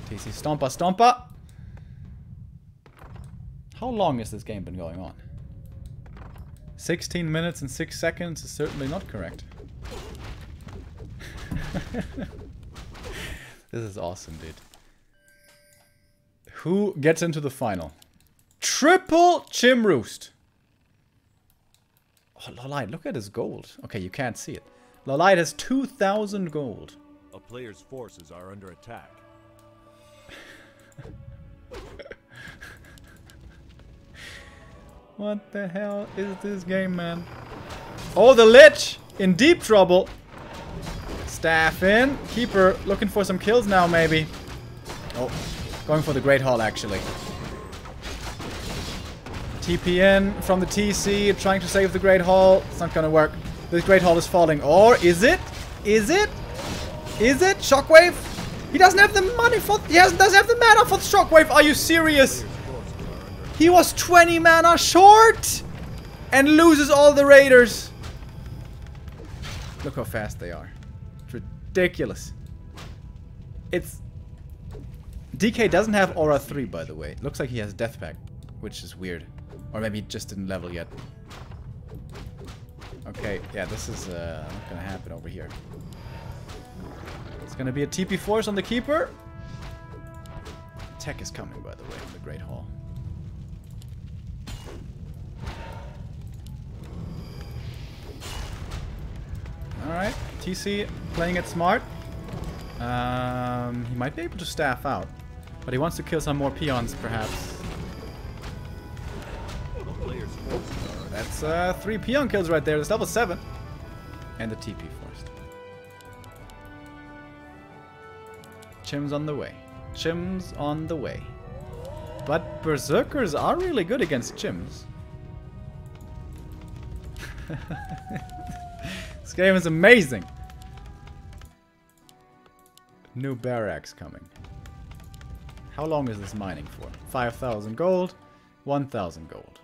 TC Stompa Stompa. How long has this game been going on? 16 minutes and 6 seconds is certainly not correct. This is awesome, dude. Who gets into the final? Triple Chimroost. Oh, LawLiet, look at his gold. Okay, you can't see it. LawLiet has 2,000 gold. A player's forces are under attack. What the hell is this game, man? Oh, the Lich in deep trouble. Staff in. Keeper looking for some kills now, maybe. Oh, going for the Great Hall, actually. TP in from the TC, trying to save the Great Hall. It's not gonna work. The Great Hall is falling. Or is it? Is it? Is it? Shockwave? He doesn't have the money for... He doesn't have the mana for the Shockwave. Are you serious? He was 20 mana short! And loses all the raiders. Look how fast they are. It's ridiculous. It's... DK doesn't have RO4, by the way. Looks like he has Death Pact, which is weird. Or maybe he just didn't level yet. Okay, yeah, this is not gonna happen over here. It's gonna be a TP force on the Keeper. Tech is coming, by the way, from the Great Hall. Alright, TC playing it smart. He might be able to staff out. But he wants to kill some more peons, perhaps. Oh, that's 3 peon kills right there. That's level 7. And the TP forced. Chim's on the way. Chim's on the way. But berserkers are really good against chims. This game is amazing. New barracks coming. How long is this mining for? 5,000 gold, 1,000 gold.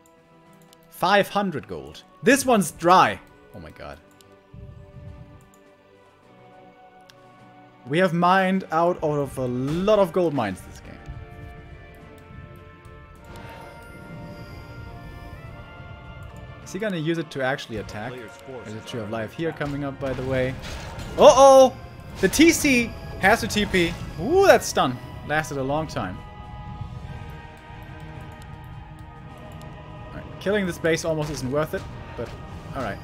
500 gold. This one's dry. Oh my god. We have mined out of a lot of gold mines this game. Is he gonna use it to actually attack? There's a Tree of Life here coming up, by the way. Uh-oh! The TC has to TP. Ooh, that stun. Lasted a long time. Alright, killing this base almost isn't worth it, but alright.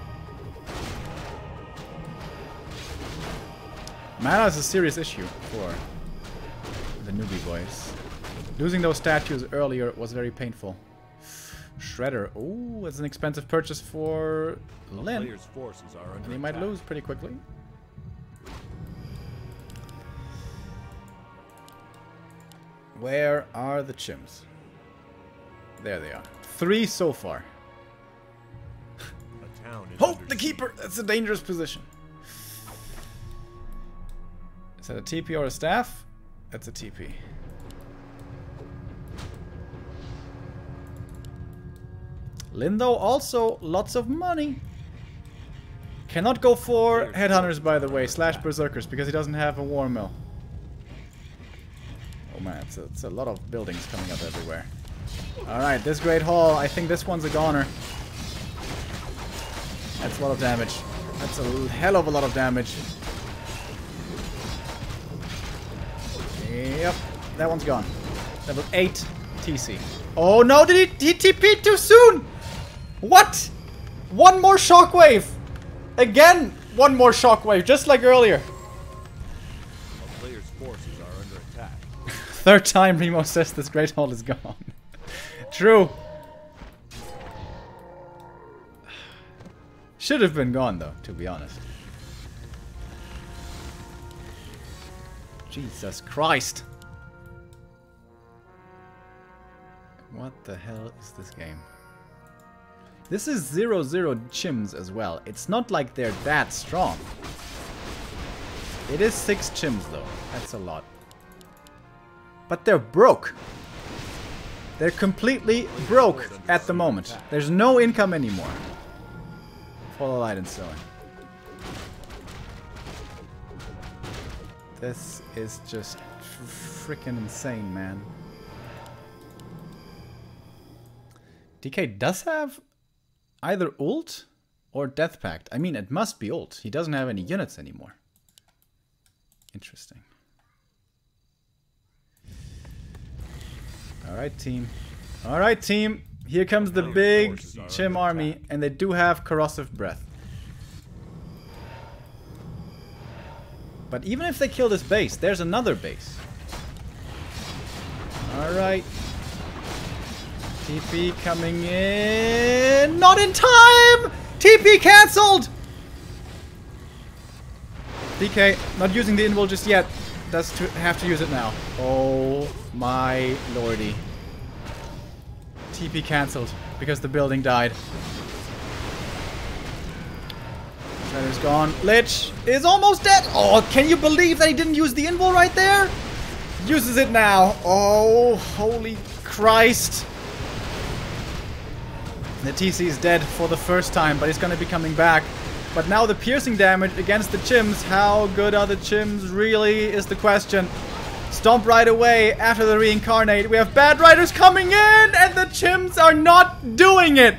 Mana is a serious issue for the newbie boys. Losing those statues earlier was very painful. Shredder. Oh, that's an expensive purchase for Lin. And he might lose pretty quickly. Where are the chims? There they are. 3 so far. Oh, the Keeper! That's a dangerous position. Is that a TP or a staff? That's a TP. Lindo also lots of money. Cannot go for headhunters, by the way, slash berserkers, because he doesn't have a war mill. Oh man, it's a lot of buildings coming up everywhere. Alright, this Great Hall, I think this one's a goner. That's a lot of damage. That's a hell of a lot of damage. Yep, that one's gone. Level 8 TC. Oh no, did he TP too soon? What? One more shockwave. Again, one more shockwave, just like earlier. A player's forces are under attack. Third time Remo says this Great Hall is gone. True. Should have been gone though, to be honest. Jesus Christ. What the hell is this game? This is 0-0 chims as well. It's not like they're that strong. It is 6 chims though. That's a lot. But they're broke. They're completely broke at the moment. There's no income anymore. For LawLiet and so on. This is just freaking insane, man. DK does have either ult or Death Pact. I mean, it must be ult. He doesn't have any units anymore. Interesting. Alright, team. Alright, team. Here comes the big Chim army, and they do have Corrosive Breath. But even if they kill this base, there's another base. Alright. TP coming in. Not in time! TP cancelled! DK, not using the invul just yet. Does have to use it now. Oh my lordy. TP cancelled because the building died. Shredder's gone. Lich is almost dead. Oh, can you believe that he didn't use the invul right there? Uses it now. Oh, holy Christ. The TC is dead for the first time, but he's going to be coming back. But now the piercing damage against the Chims. How good are the Chims really is the question. Stomp right away after the reincarnate. We have Bad Riders coming in, and the Chims are not doing it.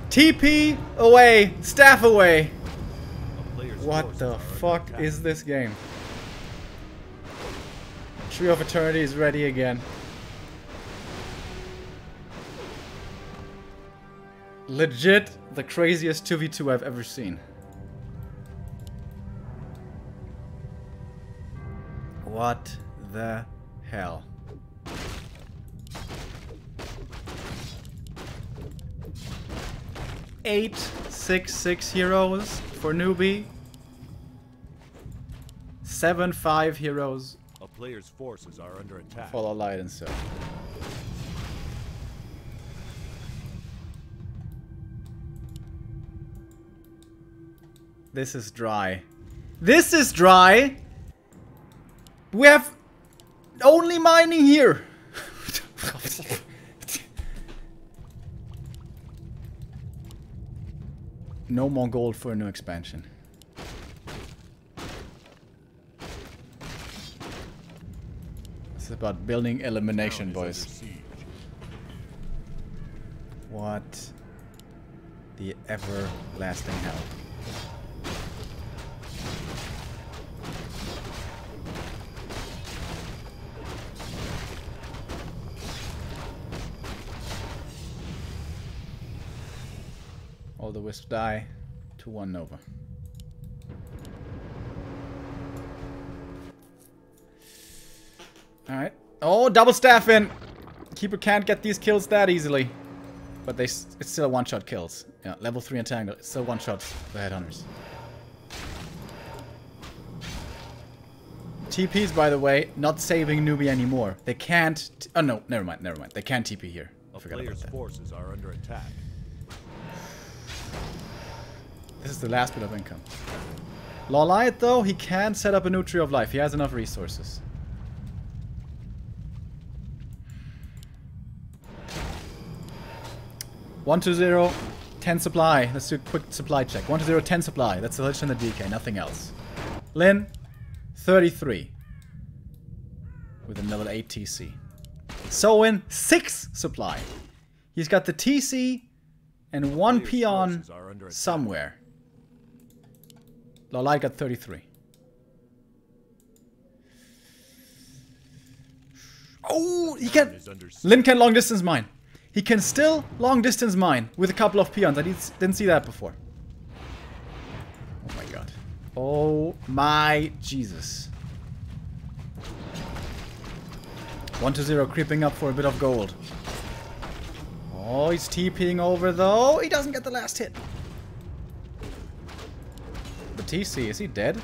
TP away. Staff away. What the fuck is this game? Tree of Eternity is ready again. Legit the craziest 2v2 I've ever seen. What the hell? Eight 6/6 heroes for newbie. 7/5 heroes. A player's forces are under attack. For LawLiet and so. This is dry. This is dry! We have only mining here! No more gold for a new expansion. This is about building elimination, boys. What the everlasting hell. All the wisps die. 2-1 Nova. Alright. Oh, double staff in! Keeper can't get these kills that easily. But it's still one-shot kills. Yeah, level 3 entangle. It's still one-shots the headhunters. TPs, by the way, not saving newbie anymore. They can't... oh no, never mind. They can't TP here. I forgot about that. Forces are under attack. This is the last bit of income. LawLiet, though, he can set up a new tree of life. He has enough resources. 120, 10 supply. Let's do a quick supply check. 120, 10 supply. That's the lich and the DK, nothing else. Lin, 33. With a level 8 TC. Soin, 6 supply. He's got the TC and 1 peon somewhere. LawLiet got 33. Oh, he can... Lin can long distance mine. He can still long distance mine with a couple of peons. I didn't see that before. Oh my god. Oh my Jesus. 120 creeping up for a bit of gold. Oh, he's TPing over though. He doesn't get the last hit. The TC, is he dead?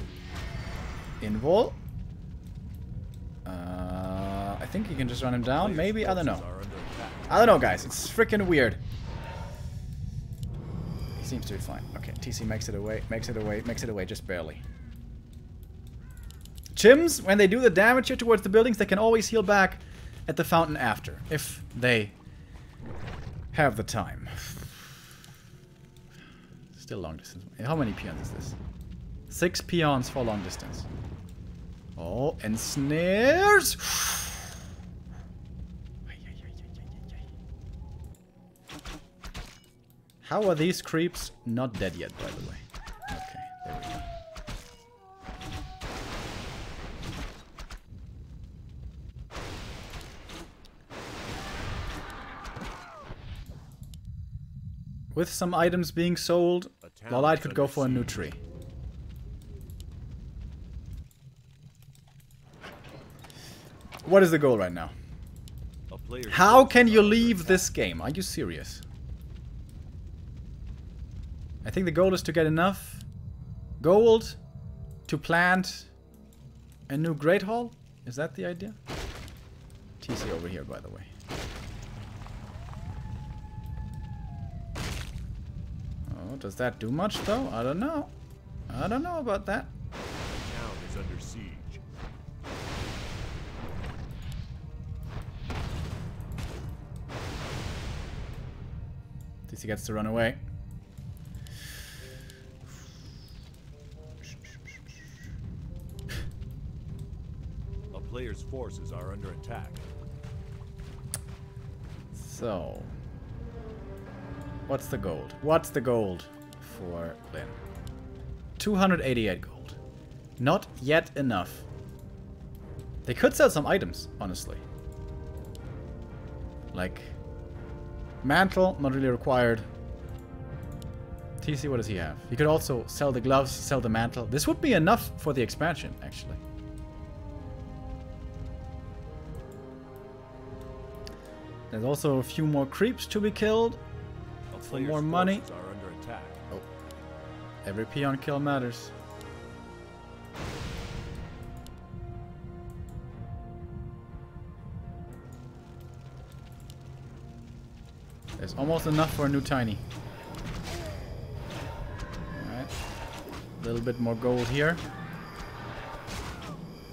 Invol. I think you can just run him down. Maybe? I don't know. I don't know, guys. It's freaking weird. He seems to be fine. Okay, TC makes it away. Makes it away. Makes it away. Just barely. Chims, when they do the damage here towards the buildings, they can always heal back at the fountain after. If they have the time. Still long distance. How many peons is this? 6 peons for long distance. Oh, and snares! How are these creeps not dead yet, by the way? Okay, there we go. With some items being sold, LawLiet could go for a new tree. What is the goal right now? How can you leave this game? Are you serious? I think the goal is to get enough gold to plant a new Great Hall. Is that the idea? TC over here, by the way. Oh, does that do much though? I don't know. I don't know about that. Town is under siege. TC gets to run away. A player's forces are under attack. So, what's the gold? What's the gold for Lin? 288 gold. Not yet enough. They could sell some items, honestly. Like, mantle, not really required. TC, what does he have? He could also sell the gloves, sell the mantle. This would be enough for the expansion, actually. There's also a few more creeps to be killed. For more money. Are under attack. Oh. Every peon kill matters. There's almost enough for a new tiny. Alright. A little bit more gold here.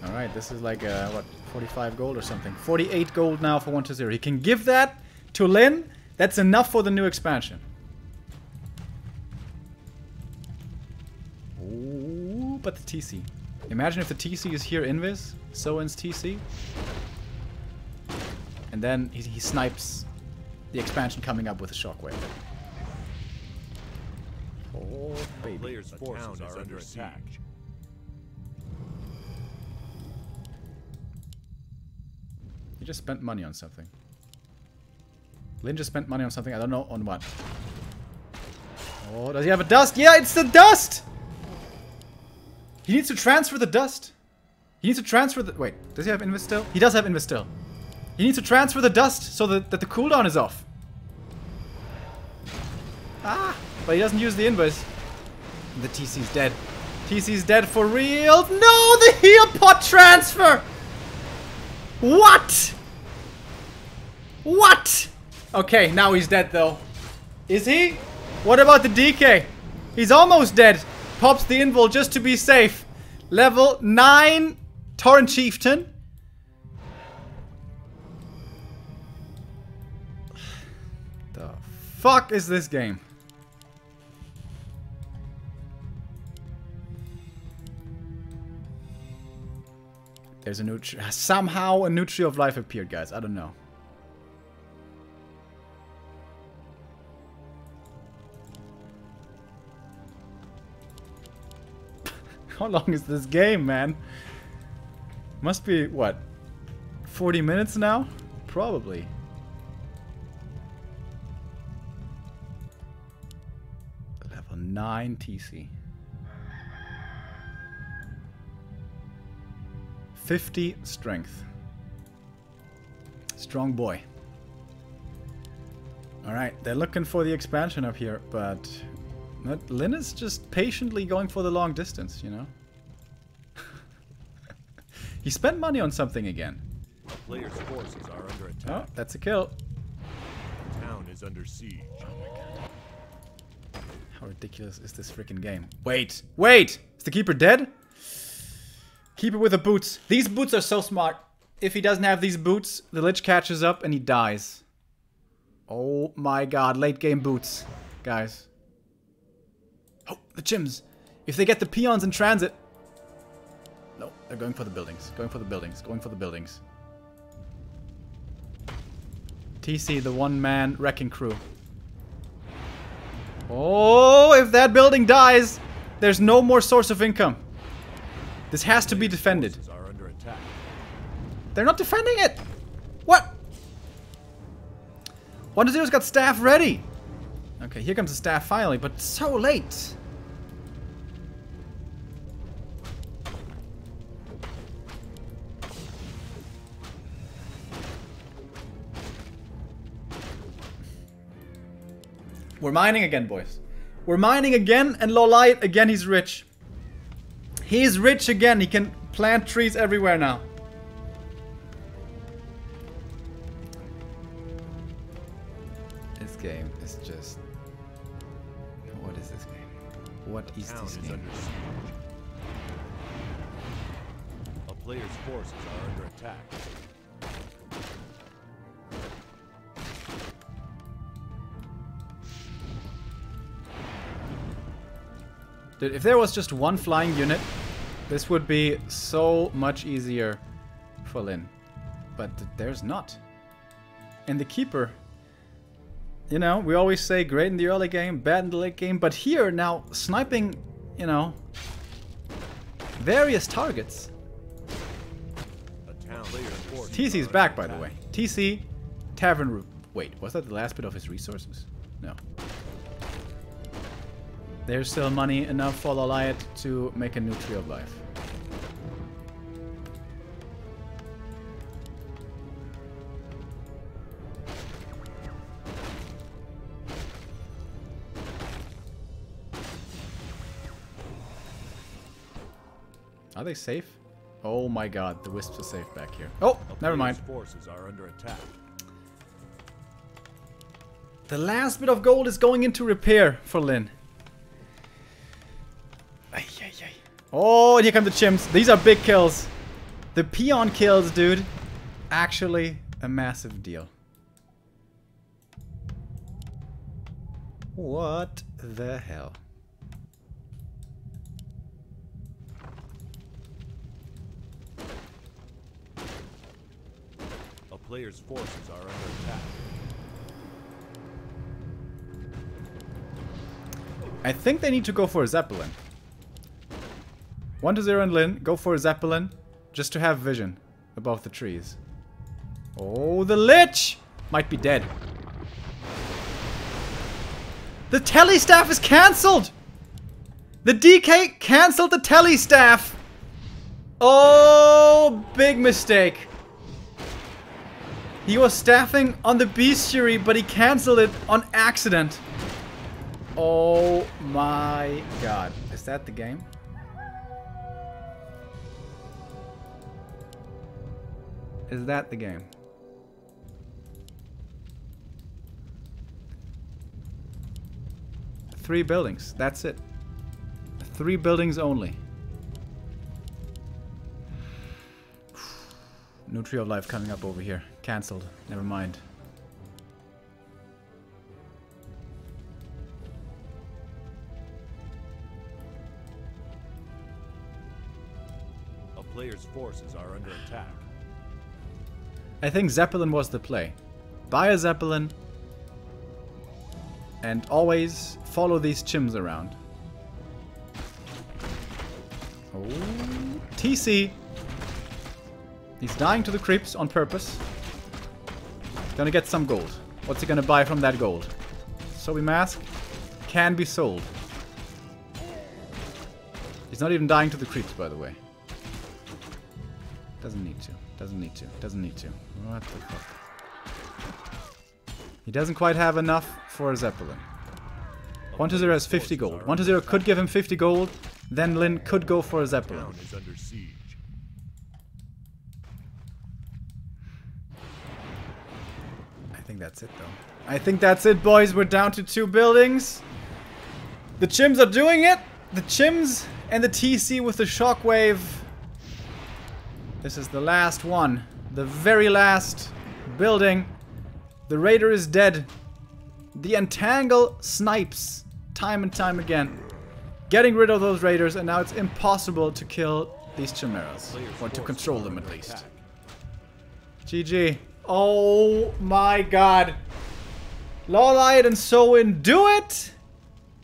Alright, this is like, what, 45 gold or something. 48 gold now for 120. He can give that to Lin. That's enough for the new expansion. Ooh, but the TC. Imagine if the TC is here invis. Soin's TC. And then he snipes the expansion coming up with a shockwave. Oh, baby. Player's forces are under attack. He just spent money on something. Lin just spent money on something. I don't know on what. Oh, does he have a dust? Yeah, it's the dust! He needs to transfer the dust. He needs to transfer the... Wait, does he have invis still? He does have invis still. He needs to transfer the dust so that the cooldown is off. Ah! But he doesn't use the invis. The TC's dead. TC's dead for real. No, the heal pot transfer! What? What? Okay, now he's dead though. Is he? What about the DK? He's almost dead. Pops the invul just to be safe. Level 9 Torrent Chieftain. The fuck is this game? There's a somehow a Nutri of Life appeared, guys. I don't know. How long is this game, man? Must be, what? 40 minutes now? Probably. Level 9 TC. 50 strength. Strong boy. Alright, they're looking for the expansion up here, but Lynn is just patiently going for the long distance, you know? He spent money on something again. The player's forces are under attack. Oh, that's a kill. The town is under siege. Oh my god. How ridiculous is this freaking game? Wait! Wait! Is the keeper dead? Keeper with the boots. These boots are so smart. If he doesn't have these boots, the Lich catches up and he dies. Oh my god, late game boots. Guys. Oh, the gyms. If they get the peons in transit. No, they're going for the buildings. Going for the buildings. Going for the buildings. TC, the one-man wrecking crew. Oh, if that building dies, there's no more source of income. This has to be defended. Are under attack. They're not defending it! What? 1-0's got staff ready! Okay, here comes the staff finally, but so late. We're mining again, boys. We're mining again, and LawLiet, again, he's rich. He's rich again. He can plant trees everywhere now. This game is just... What is this game? What is this game? Under siege. A player's forces are under attack. Dude, if there was just one flying unit, this would be so much easier for Lynn. But there's not. And the keeper, you know, we always say great in the early game, bad in the late game, but here now sniping, you know, various targets. TC's back, by the way. TC, Tavern Root. Wait, was that the last bit of his resources? No. There's still money enough for LawLiet to make a new Tree of Life. Are they safe? Oh my god, the wisps are safe back here. Oh, never mind. Forces are under attack. The last bit of gold is going into repair for Lynn. Ay, ay, ay. Oh, and here come the chimps. These are big kills. The peon kills, dude. Actually, a massive deal. What the hell? A player's forces are under attack. I think they need to go for a Zeppelin. 1-0 and Lynn, go for a Zeppelin, just to have vision above the trees. Oh, the Lich might be dead. The telestaff is cancelled! The DK cancelled the telestaff! Oh, big mistake. He was staffing on the bestiary, but he cancelled it on accident. Oh my god. Is that the game? Is that the game? Three buildings. That's it. 3 buildings only. New Tree of Life coming up over here. Cancelled. Never mind. Players' forces are under attack. I think Zeppelin was the play. Buy a Zeppelin and always follow these chims around. Oh, TC. He's dying to the creeps on purpose. Gonna get some gold. What's he gonna buy from that gold? Sobi mask can be sold. He's not even dying to the creeps, by the way. Doesn't need to. Doesn't need to. Doesn't need to. What the fuck? He doesn't quite have enough for a Zeppelin. 120 has 50 gold. 120 could give him 50 gold. Then Lin could go for a Zeppelin. Town is under siege. I think that's it, though. I think that's it, boys. We're down to 2 buildings. The chims are doing it. The chims and the TC with the shockwave. This is the last one. The very last building. The raider is dead. The entangle snipes time and time again. Getting rid of those raiders, and now it's impossible to kill these chimeras. Or to control them, at least. GG. Oh my god. LawLiet and Soin do it!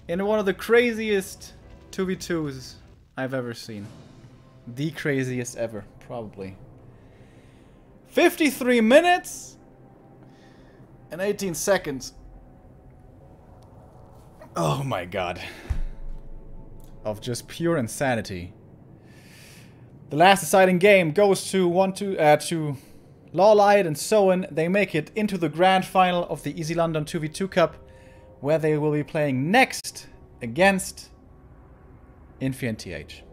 In one of the craziest 2v2s I've ever seen. The craziest ever, probably. 53 minutes and 18 seconds. Oh my god. Of just pure insanity. The last deciding game goes to LawLiet and Soin. They make it into the grand final of the Isilandon 2v2 Cup, where they will be playing next against Infi and TH.